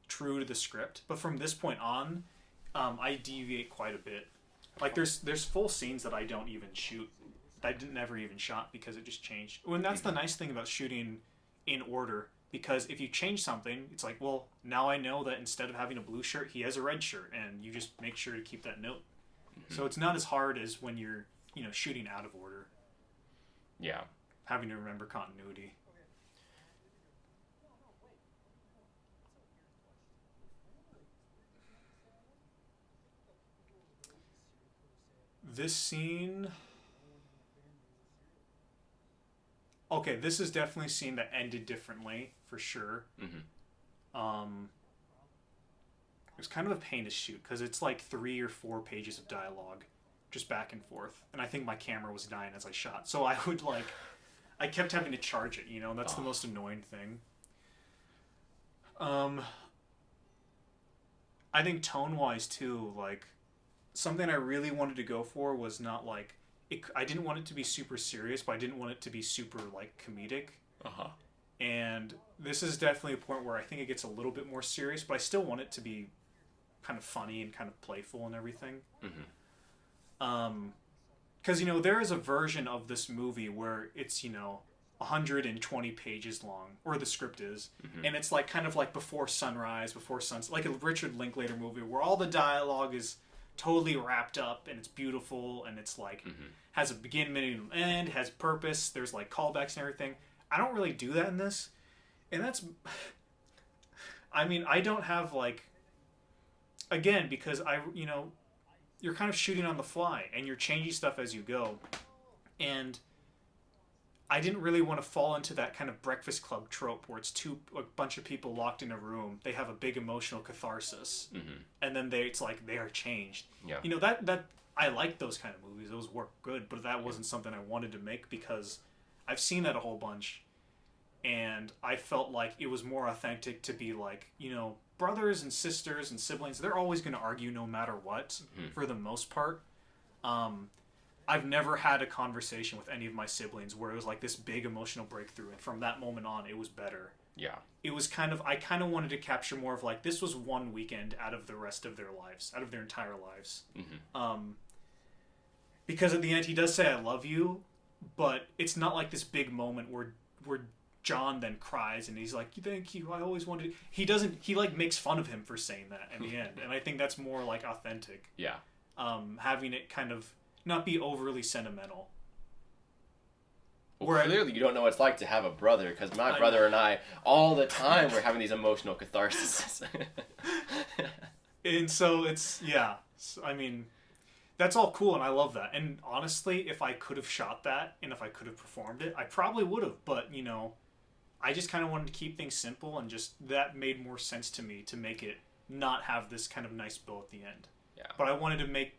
true to the script. But from this point on, I deviate quite a bit. Like, there's full scenes that I don't even shoot. That I never even shot because it just changed. And that's the nice thing about shooting in order. Because if you change something, it's like, well, now I know that instead of having a blue shirt, he has a red shirt. And you just make sure to keep that note. So it's not as hard as when you're, you know, shooting out of order. Yeah. Having to remember continuity. This scene... Okay, this is definitely a scene that ended differently, for sure. It was kind of a pain to shoot, because it's like 3 or 4 pages of dialogue just back and forth. And I think my camera was dying as I shot. So I would like, I kept having to charge it, you know, that's the most annoying thing. I think tone-wise too, like, something I really wanted to go for was not like, I didn't want it to be super serious, but I didn't want it to be super like comedic. And this is definitely a point where I think it gets a little bit more serious, but I still want it to be kind of funny and kind of playful and everything. Because, you know, there is a version of this movie where it's, you know, 120 pages long, or the script is, and it's like kind of like before sunrise, before sunset, like a Richard Linklater movie where all the dialogue is totally wrapped up and it's beautiful and it's like has a begin, middle, and end, has purpose. There's like callbacks and everything. I don't really do that in this, and that's. I mean, I don't have like. Again, because you know, you're kind of shooting on the fly and you're changing stuff as you go, and I didn't really want to fall into that kind of Breakfast Club trope where it's a bunch of people locked in a room. They have a big emotional catharsis, and then it's like they are changed. Yeah. You know, that I like those kind of movies. Those work good, but that wasn't something I wanted to make because I've seen that a whole bunch, and I felt like it was more authentic to be like, you know, brothers and sisters and siblings. They're always going to argue no matter what, for the most part. I've never had a conversation with any of my siblings where it was like this big emotional breakthrough, and from that moment on, it was better. Yeah. It was kind of, I kind of wanted to capture more of like, this was one weekend out of the rest of their lives, out of their entire lives. Because at the end, he does say, "I love you," but it's not like this big moment where John then cries and he's like, "Thank you, I always wanted..." He doesn't, he like makes fun of him for saying that in the end, and I think that's more like authentic. Yeah. Having it kind of not be overly sentimental. Well, clearly you don't know what it's like to have a brother, because my brother and I, all the time, we're having these emotional catharsis. And so it's, yeah, I mean, that's all cool, and I love that. And honestly, if I could have shot that, and if I could have performed it, I probably would have, but, you know, I just kind of wanted to keep things simple, and just, that made more sense to me, to make it not have this kind of nice bow at the end. Yeah. But I wanted to make,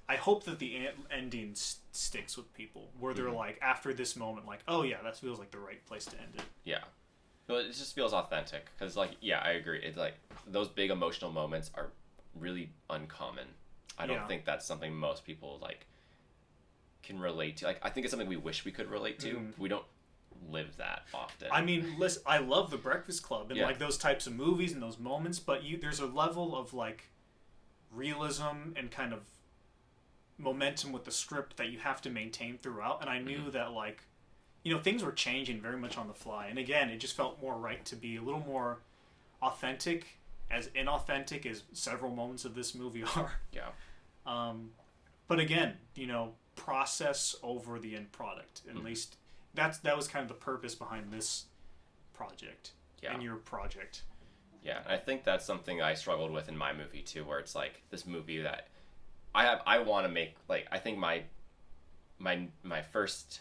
I hope that the ending sticks with people, where they're like, after this moment, like, oh yeah, that feels like the right place to end it. Yeah. Well, it just feels authentic, because, like, yeah, I agree. It's like, those big emotional moments are really uncommon. I don't think that's something most people, like, can relate to. Like, I think it's something we wish we could relate to. We don't live that often. I mean, listen, I love The Breakfast Club and, like, those types of movies and those moments, but there's a level of, like, realism and kind of momentum with the script that you have to maintain throughout, and I knew that, like, you know, things were changing very much on the fly, and again, it just felt more right to be a little more authentic, as inauthentic as several moments of this movie are. Yeah. But again, you know, process over the end product. At least that was kind of the purpose behind this project and your project. Yeah, I think that's something I struggled with in my movie too, where it's like this movie that I want to make, like, I think my first,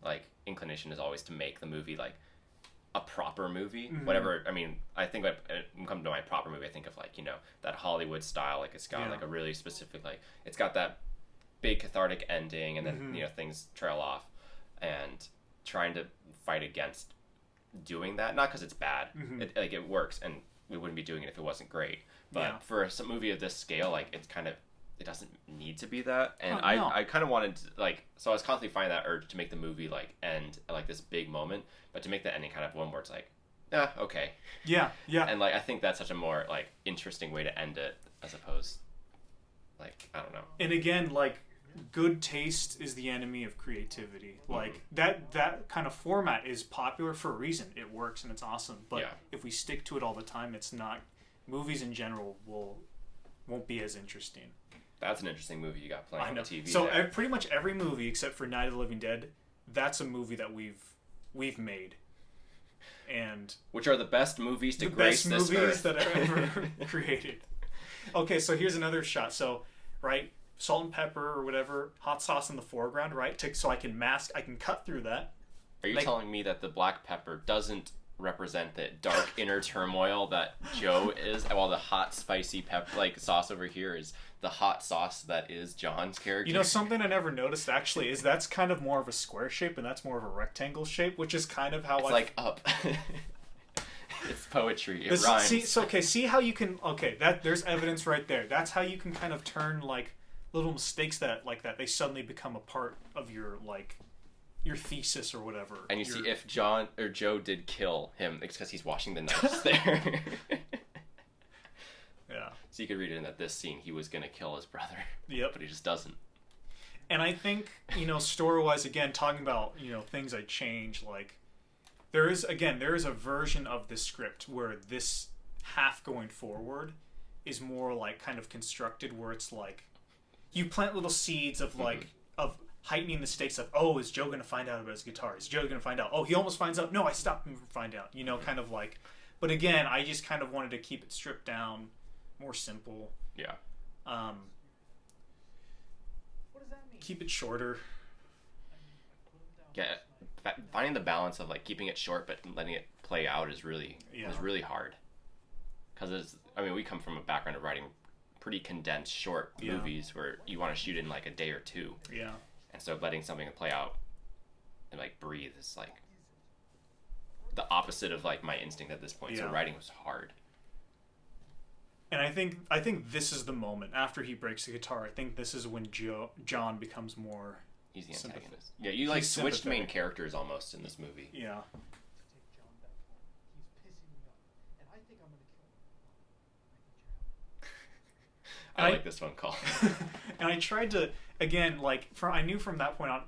like, inclination is always to make the movie like a proper movie. Whatever, I mean, I think when I come to my proper movie, I think of, like, you know, that Hollywood style, like, it's got like a really specific, like, it's got that big cathartic ending, and then you know, things trail off, and trying to fight against doing that, not because it's bad, it works, and we wouldn't be doing it if it wasn't great, but for some movie of this scale, like, it's kind of, it doesn't need to be that, and I kind of wanted to, like, so I was constantly finding that urge to make the movie, like, end at, like, this big moment, but to make the ending kind of one where it's like, okay. Yeah. And, like, I think that's such a more, like, interesting way to end it, as opposed, like, I don't know. And again, like, good taste is the enemy of creativity. Like, that kind of format is popular for a reason. It works and it's awesome, but if we stick to it all the time, it's not, movies in general won't be as interesting. That's an interesting movie you got playing on the TV. So pretty much every movie except for Night of the Living Dead, that's a movie that we've made, and which are the best movies to grace this earth. The best movies that are ever created. Okay, so here's another shot. So, right, salt and pepper or whatever, hot sauce in the foreground, right? So I can cut through that. Are you telling me that the black pepper doesn't represent the dark inner turmoil that Joe is, while the hot spicy sauce over here is the hot sauce that is John's character. You know, something I never noticed actually is that's kind of more of a square shape and that's more of a rectangle shape, which is kind of how it's like up. It's poetry. It rhymes. See how you can. Okay, there's evidence right there. That's how you can kind of turn like little mistakes that they suddenly become a part of your your thesis or whatever. And you see if John or Joe did kill him, it's because he's washing the knives there. Yeah. So you could read it in that this scene he was gonna kill his brother. Yep. But he just doesn't. And I think, story-wise, again, talking about, things I change, there is a version of this script where this half going forward is more kind of constructed where it's you plant little seeds of of heightening the stakes of, oh, is Joe going to find out about his guitar? Is Joe going to find out? Oh, he almost finds out. No, I stopped him from finding out. Kind of but again, I just kind of wanted to keep it stripped down, more simple. Yeah. What does that mean? Keep it shorter. Yeah, finding the balance of keeping it short but letting it play out is really hard. Because we come from a background of writing pretty condensed short movies where you want to shoot in a day or two. Yeah. And so letting something play out and breathe is the opposite of my instinct at this point. So writing was hard. And I think this is the moment after he breaks the guitar. I think this is when John becomes more. He's the antagonist. Yeah, you switched main characters almost in this movie. Yeah. I like this phone call. And I tried to, again, I knew from that point on,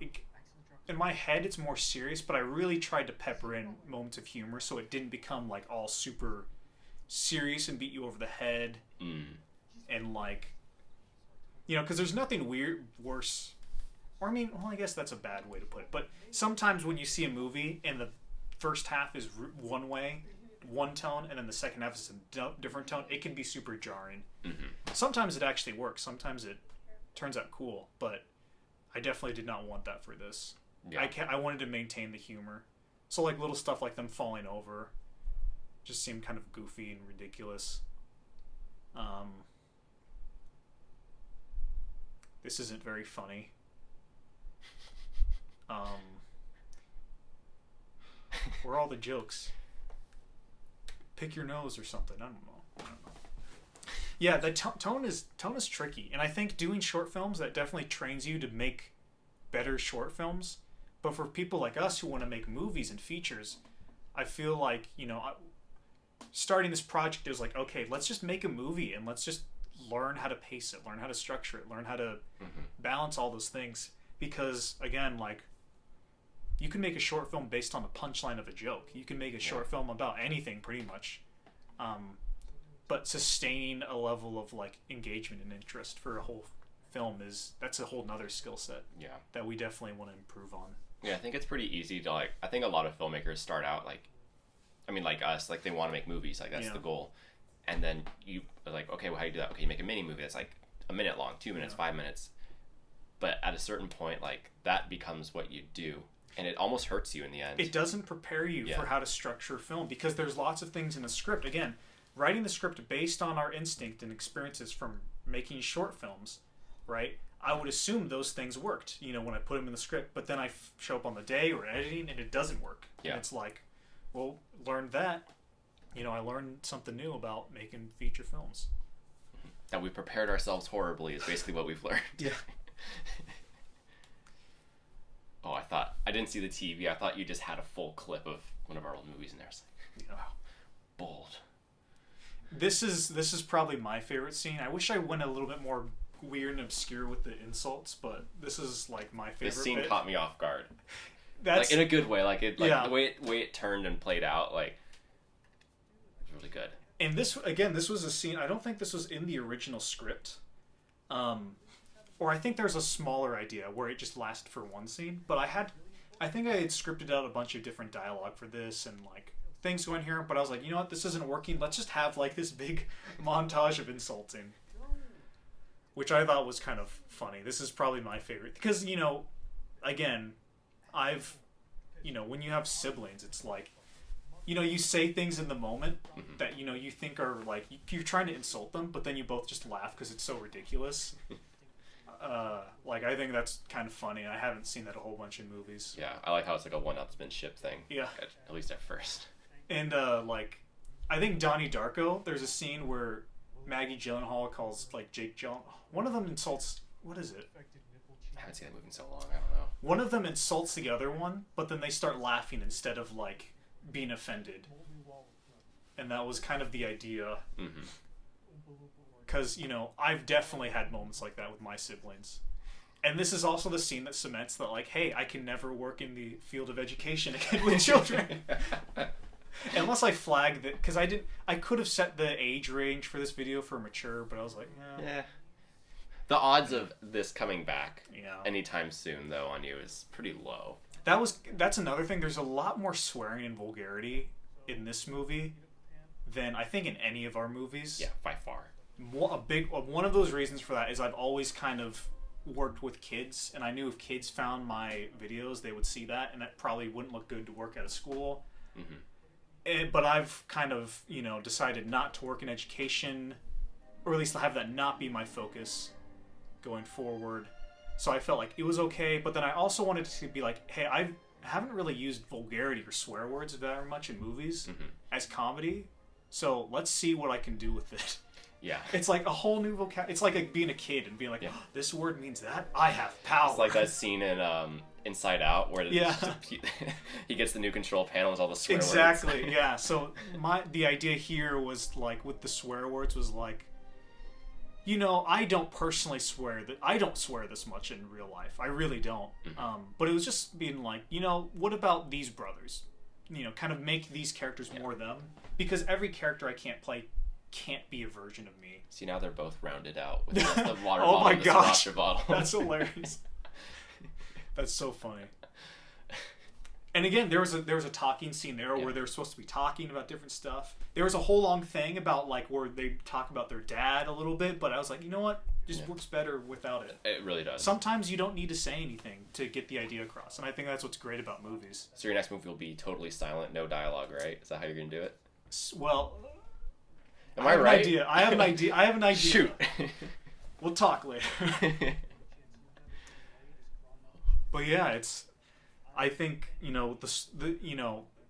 in my head it's more serious, but I really tried to pepper in moments of humor so it didn't become all super serious and beat you over the head. And because there's nothing worse. Or I guess that's a bad way to put it. But sometimes when you see a movie and the first half is one way, one tone, and then the second half is a different tone, it can be super jarring. Mm-hmm. Sometimes it actually works. Sometimes it turns out cool. But I definitely did not want that for this. Yeah. I wanted to maintain the humor. So little stuff like them falling over just seemed kind of goofy and ridiculous. This isn't very funny. Where are all the jokes? Pick your nose or something. I don't know. Yeah, the tone is tricky, and I think doing short films that definitely trains you to make better short films. But for people like us who want to make movies and features, I feel starting this project is okay, let's just make a movie and let's just learn how to pace it, learn how to structure it, learn how to balance all those things. Because again, you can make a short film based on the punchline of a joke. You can make a short film about anything pretty much. But sustaining a level of engagement and interest for a whole film that's a whole nother skill set. Yeah. That we definitely want to improve on. Yeah, I think it's pretty easy to I think a lot of filmmakers start out like us, they want to make movies, that's the goal. And then you okay, well, how do you do that? Okay, you make a mini movie that's a minute long, 2 minutes, 5 minutes. But at a certain point, that becomes what you do. And it almost hurts you in the end. It doesn't prepare you for how to structure film because there's lots of things in the script. Again, writing the script based on our instinct and experiences from making short films, right? I would assume those things worked, when I put them in the script. But then I show up on the day or editing and it doesn't work. Yeah. And it's well, learned that. I learned something new about making feature films. That we prepared ourselves horribly is basically what we've learned. Yeah. Oh, I didn't see the TV. I thought you just had a full clip of one of our old movies in there. It's wow, bold. This is probably my favorite scene. I wish I went a little bit more weird and obscure with the insults, but this is my favorite. This scene caught me off guard. That's in a good way. The way it turned and played out, it was really good. And this was a scene. I don't think this was in the original script. Or I think there's a smaller idea where it just lasted for one scene. But I think I had scripted out a bunch of different dialogue for this and things going here. But I was you know what, this isn't working. Let's just have this big montage of insulting, which I thought was kind of funny. This is probably my favorite because again, when you have siblings, it's you say things in the moment, that you think are like you're trying to insult them, but then you both just laugh because it's so ridiculous. Like I think that's kind of funny. I haven't seen that a whole bunch in movies. Yeah, I like how it's like a one-upsmanship thing. Yeah, at least at first. And like, I think Donnie Darko. There's a scene where Maggie Gyllenhaal calls like Jake Gyllenhaal. One of them insults. What is it? I haven't seen that movie in so long. I don't know. One of them insults the other one, but then they start laughing instead of like being offended. And that was kind of the idea. Because, I've definitely had moments like that with my siblings. And this is also the scene that cements that, like, hey, I can never work in the field of education again with children. Unless I flagged that, because I could have set the age range for this video for mature, but I was like, yeah. The odds of this coming back yeah. anytime soon, though, on you is pretty low. That's another thing. There's a lot more swearing and vulgarity in this movie than I think in any of our movies. Yeah, by far. One of those reasons for that is I've always kind of worked with kids, and I knew if kids found my videos, they would see that, and that probably wouldn't look good to work at a school. But I've kind of, decided not to work in education, or at least have that not be my focus going forward. So I felt like it was okay, but then I also wanted to be like, hey, I haven't really used vulgarity or swear words very much in movies as comedy, so let's see what I can do with it. Yeah. It's like a whole new vocabulary. It's like being a kid and being like, oh, this word means that? I have power. It's like that scene in Inside Out where he gets the new control panel with all the swear words. Exactly, yeah. So the idea here was like with the swear words was like, I don't personally swear that I don't swear this much in real life. I really don't. But it was just being like, what about these brothers? Kind of make these characters more them, because every character I can't play can't be a version of me. See, now they're both rounded out with the water oh bottle my and the gosh, sriracha bottle. That's hilarious. That's so funny. And again, there was a talking scene there where they were supposed to be talking about different stuff. There was a whole long thing about like where they talk about their dad a little bit, but I was like, you know what? Just works better without it. It really does. Sometimes you don't need to say anything to get the idea across, and I think that's what's great about movies. So your next movie will be totally silent, no dialogue, right? Is that how you're gonna do it? Well, am I right? I have an idea. Shoot. We'll talk later. But yeah, I think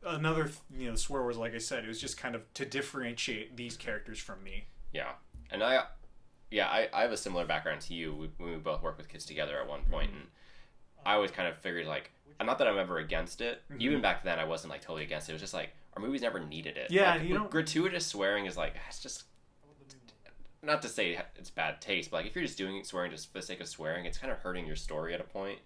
another swear words, like I said, it was just kind of to differentiate these characters from me. Yeah, and I have a similar background to you. When we both worked with kids together at one point, and I always kind of figured like, not that I'm ever against it. Even back then, I wasn't like totally against it. It was just like our movies never needed it. Yeah, like, gratuitous swearing is like, it's just, not to say it's bad taste, but like if you're just doing swearing just for the sake of swearing, it's kind of hurting your story at a point.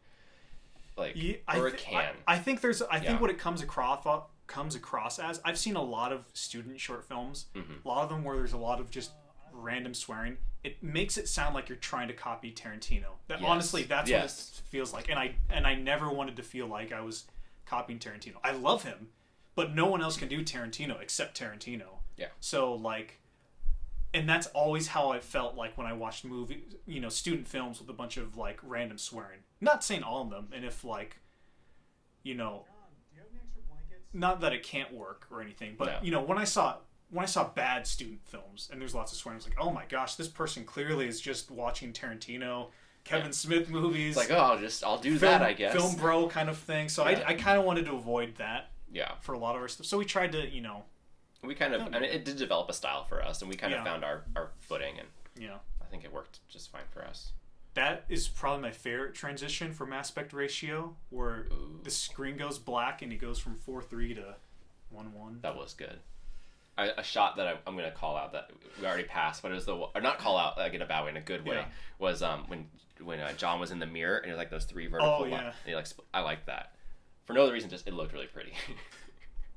Like, it can. I think what it comes across as, I've seen a lot of student short films, a lot of them where there's a lot of just random swearing. It makes it sound like you're trying to copy Tarantino. Honestly, that's what it feels like. And I never wanted to feel like I was copying Tarantino. I love him, but no one else can do Tarantino except Tarantino. Yeah. So like, and that's always how I felt like when I watched movies, student films with a bunch of like random swearing. Not saying all of them, and if like, not that it can't work or anything, but when I saw bad student films and there's lots of swearing, I was like, oh my gosh, this person clearly is just watching Tarantino, Kevin Smith movies. It's like, I'll do that, I guess. Film bro kind of thing. So I kind of wanted to avoid that. Yeah. For a lot of our stuff, so we tried to, we kind of, and it did develop a style for us, and we kind of found our footing, and I think it worked just fine for us. That is probably my favorite transition from aspect ratio, where the screen goes black and it goes from 4:3 to 1:1. That was good. A shot that I'm going to call out that we already passed, but it was or not call out like in a bad way, in a good way, was when John was in the mirror and it was like those three vertical lines. I like that. For no other reason, just it looked really pretty.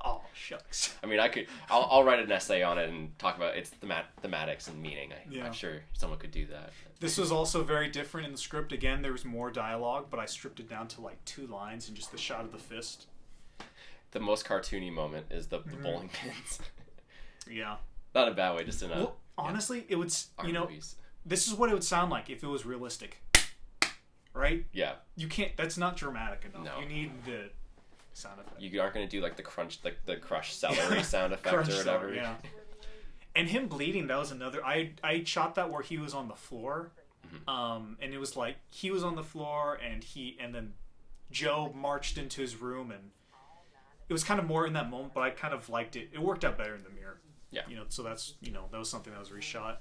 Oh, shucks. I mean, I'll write an essay on it and talk about its thematics and meaning. I'm sure someone could do that. This was also very different in the script. Again, there was more dialogue, but I stripped it down to like 2 lines and just the shot of the fist. The most cartoony moment is the bowling pins. Yeah. Not in a bad way, just in a... Well, honestly, it would... movies. This is what it would sound like if it was realistic. Right? Yeah. You can't... That's not dramatic enough. No. You need the... sound effect. You aren't going to do like the crunch, like the crush celery sound effect or whatever. Yeah. And him bleeding, that was another. I shot that where he was on the floor, and it was like he was on the floor, and then Joe marched into his room, and it was kind of more in that moment. But I kind of liked it. It worked out better in the mirror. Yeah. So that's that was something that was reshot.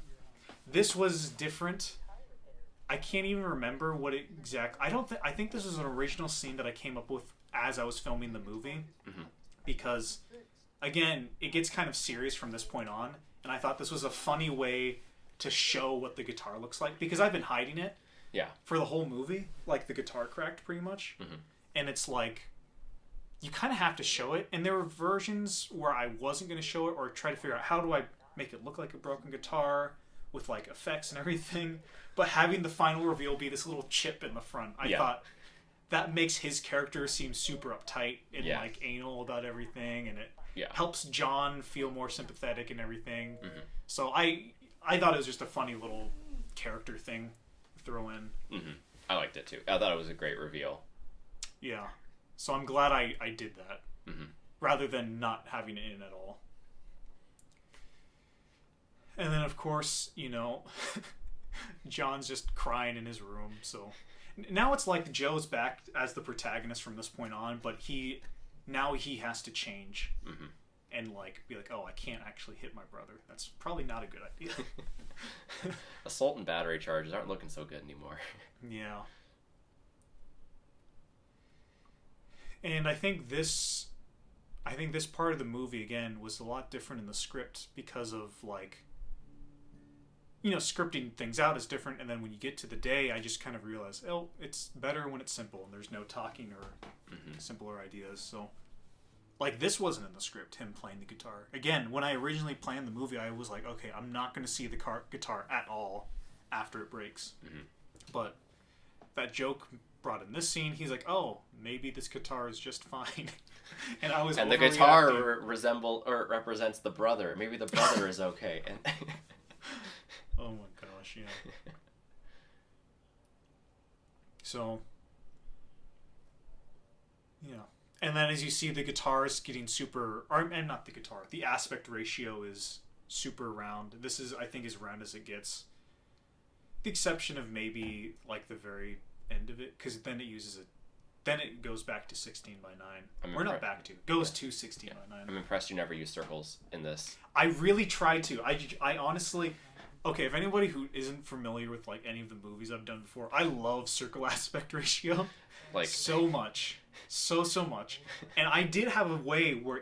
This was different. I can't even remember what I think this was an original scene that I came up with as I was filming the movie, because again, it gets kind of serious from this point on. And I thought this was a funny way to show what the guitar looks like, because I've been hiding it for the whole movie. Like, the guitar cracked pretty much. And it's like, you kind of have to show it. And there were versions where I wasn't going to show it, or try to figure out how do I make it look like a broken guitar with like effects and everything. But having the final reveal be this little chip in the front, I thought that makes his character seem super uptight and like anal about everything, and it helps John feel more sympathetic and everything. So I thought it was just a funny little character thing to throw in. I liked it too. I thought it was a great reveal. Yeah. So I'm glad I did that, rather than not having it in at all. And then, of course, John's just crying in his room. So now it's like Joe's back as the protagonist from this point on, but now he has to change and like be like, oh, I can't actually hit my brother. That's probably not a good idea. Assault and battery charges aren't looking so good anymore. Yeah. And I think this part of the movie again was a lot different in the script because of like, scripting things out is different, and then when you get to the day, I just kind of realized, oh, it's better when it's simple and there's no talking or simpler ideas. So, like, this wasn't in the script, him playing the guitar. Again, when I originally planned the movie, I was like, okay, I'm not going to see the guitar at all after it breaks. But that joke brought in this scene. He's like, oh, maybe this guitar is just fine. And I was and the guitar represents the brother. Maybe the brother is okay. And oh my gosh, yeah. So, yeah. And then as you see, the guitar is getting and not the guitar, the aspect ratio is super round. This is, I think, as round as it gets. The exception of maybe, like, the very end of it, because then it goes back to 16 by 9. Or not back to, goes to 16 by 9. I'm impressed you never used circles in this. I really tried to. I honestly... Okay, if anybody who isn't familiar with like any of the movies I've done before, I love circle aspect ratio, like so much, so much. And I did have a way where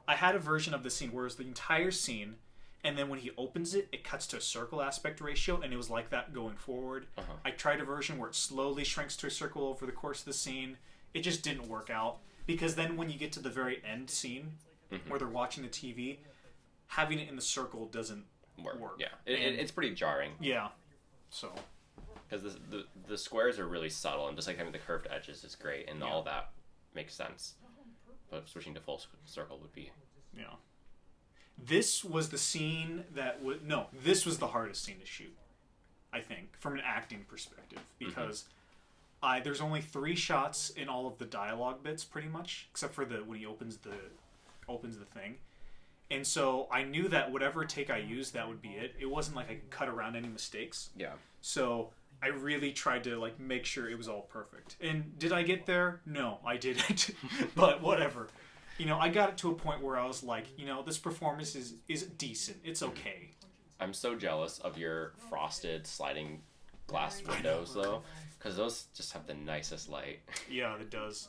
I had a version of the scene where it was the entire scene, and then when he opens it, it cuts to a circle aspect ratio, and it was like that going forward. I tried a version where it slowly shrinks to a circle over the course of the scene. It just didn't work out, because then when you get to the very end scene where they're watching the TV, having it in the circle doesn't work. Yeah, it's pretty jarring. Yeah, so because the squares are really subtle, and just like having the curved edges is great, and all that makes sense. But switching to full circle would be This was the scene this was the hardest scene to shoot, I think, from an acting perspective, because there's only 3 shots in all of the dialogue bits, pretty much, except for when he opens the thing. And so I knew that whatever take I used, that would be it. It wasn't like I could cut around any mistakes. Yeah. So I really tried to like make sure it was all perfect. And did I get there? No, I didn't. But whatever. I got it to a point where I was like, this performance is decent. It's okay. I'm so jealous of your frosted sliding glass windows, though, because those just have the nicest light. Yeah, it does.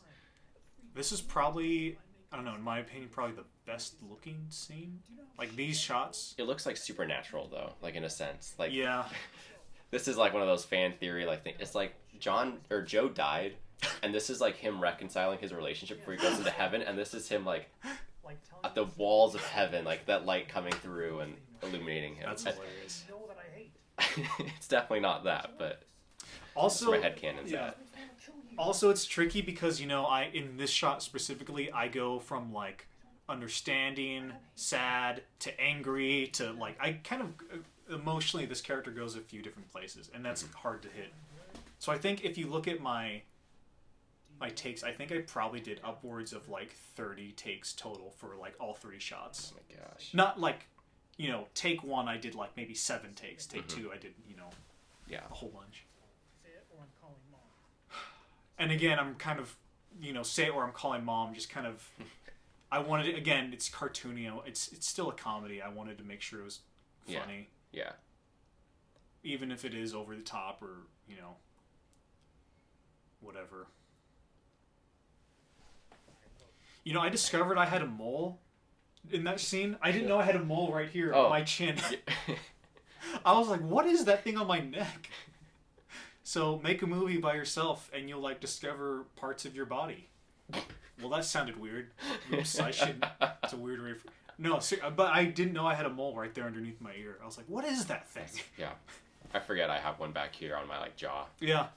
This is probably, I don't know, in my opinion, probably the best looking scene. Like, these shots. It looks like supernatural, though, like, in a sense. Like, yeah. This is like one of those fan theory, like, things. It's like Joe died, and this is like him reconciling his relationship before he goes into heaven, and this is him, like, at the walls of heaven, like, that light coming through and illuminating him. That's hilarious. It's definitely not that, but also, that's my headcanon's that. Also, it's tricky because, in this shot specifically, I go from, like, understanding, sad, to angry, to, like, I kind of, emotionally, this character goes a few different places, and that's hard to hit. So I think if you look at my takes, I think I probably did upwards of, like, 30 takes total for, like, all 3 shots. Oh my gosh. Not, like, take one I did like maybe 7 takes. Take two I did, a whole bunch. And again, I'm kind of, Say It or I'm Calling Mom, just kind of, I wanted it, again, it's cartoony, it's still a comedy. I wanted to make sure it was funny. Yeah. Even if it is over the top or, whatever. I discovered I had a mole in that scene. I didn't know I had a mole right here on my chin. I was like, what is that thing on my neck? So make a movie by yourself and you'll discover parts of your body. Well, that sounded weird. Oops, I shouldn't. It's a weird way. No, but I didn't know I had a mole right there underneath my ear. I was like, what is that thing? Yeah. I forget I have one back here on my jaw. Yeah.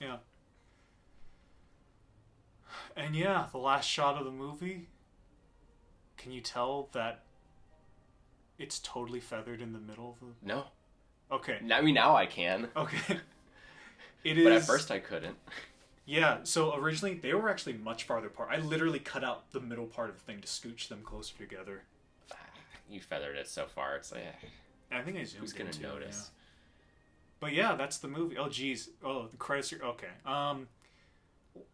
And yeah, the last shot of the movie, can you tell that it's totally feathered in the middle of the... No. Okay. I mean, now I can. Okay. But at first I couldn't. Yeah, so originally they were actually much farther apart. I literally cut out the middle part of the thing to scooch them closer together. You feathered it so far, it's like... I think I zoomed in. Who's going to notice? Yeah. But yeah, that's the movie. Oh, geez. Oh, the credits are... Okay.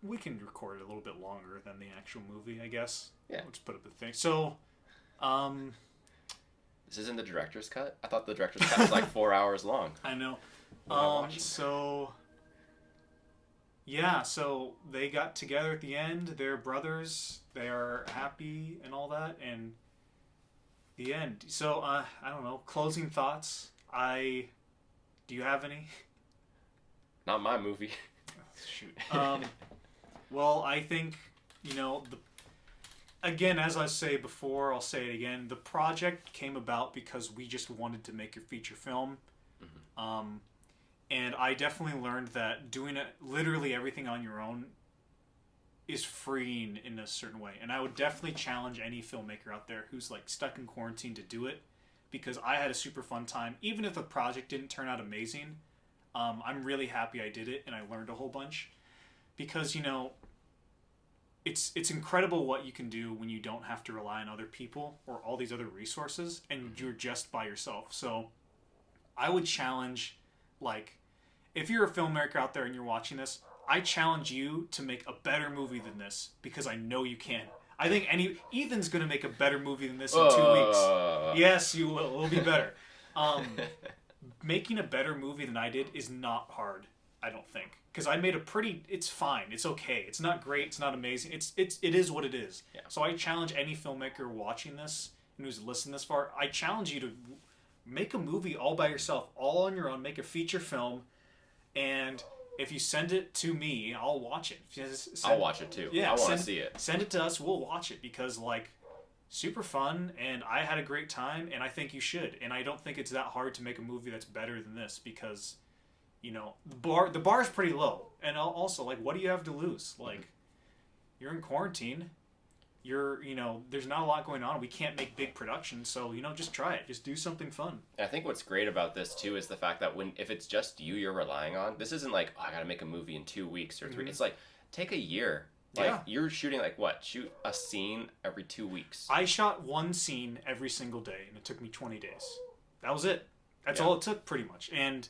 We can record it a little bit longer than the actual movie, I guess. Yeah. Let's put up the thing. So, This isn't the director's cut? I thought the director's cut was 4 hours long. I know. So... Yeah, so they got together at the end. They're brothers. They are happy and all that. And the end. So, I don't know. Closing thoughts. Do you have any? Not my movie. Shoot. Well, I think, again, as I say before, I'll say it again. The project came about because we just wanted to make a feature film. Mm-hmm. And I definitely learned that doing literally everything on your own is freeing in a certain way. And I would definitely challenge any filmmaker out there who's stuck in quarantine to do it, because I had a super fun time. Even if the project didn't turn out amazing, I'm really happy I did it and I learned a whole bunch. Because, it's incredible what you can do when you don't have to rely on other people or all these other resources and you're just by yourself. So I would challenge, if you're a filmmaker out there and you're watching this, I challenge you to make a better movie than this, because I know you can. I think Ethan's going to make a better movie than this in 2 weeks. Yes, you will. It'll be better. Making a better movie than I did is not hard, I don't think. Because I made it's fine. It's okay. It's not great. It's not amazing. It is what it is. Yeah. So I challenge any filmmaker watching this and who's listened this far, I challenge you to make a movie all by yourself, all on your own. Make a feature film. And if you send it to me, I'll watch it. I'll watch it too. Yeah, I want to see it. Send it to us. We'll watch it, because super fun, and I had a great time, and I think you should. And I don't think it's that hard to make a movie that's better than this, because the bar is pretty low. And also, what do you have to lose? You're in quarantine. There's not a lot going on. We can't make big productions, so just try it. Just do something fun. I think what's great about this too is the fact that if it's just you're relying on, this isn't I gotta make a movie in 2 weeks or 3. Mm-hmm. It's take a year. You're shooting shoot a scene every 2 weeks. I shot one scene every single day, and it took me 20 days. That was it. That's all it took, pretty much. And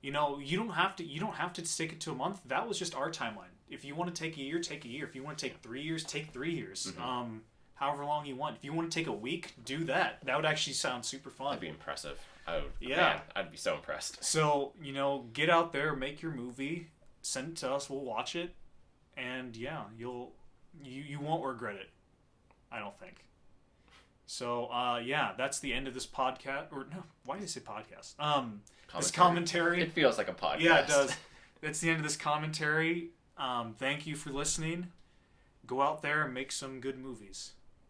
you don't have to stick it to a month. That was just our timeline. If you want to take a year, take a year. If you want to take 3 years, take 3 years. Mm-hmm. However long you want. If you want to take a week, do that. That would actually sound super fun. That'd be impressive. Man, I'd be so impressed. So, get out there, make your movie, send it to us, we'll watch it, and yeah, you won't regret it. I don't think. So, that's the end of this podcast. Or no, why did I say podcast? This commentary. It feels like a podcast. Yeah, it does. That's the end of this commentary. Thank you for listening. Go out there and make some good movies.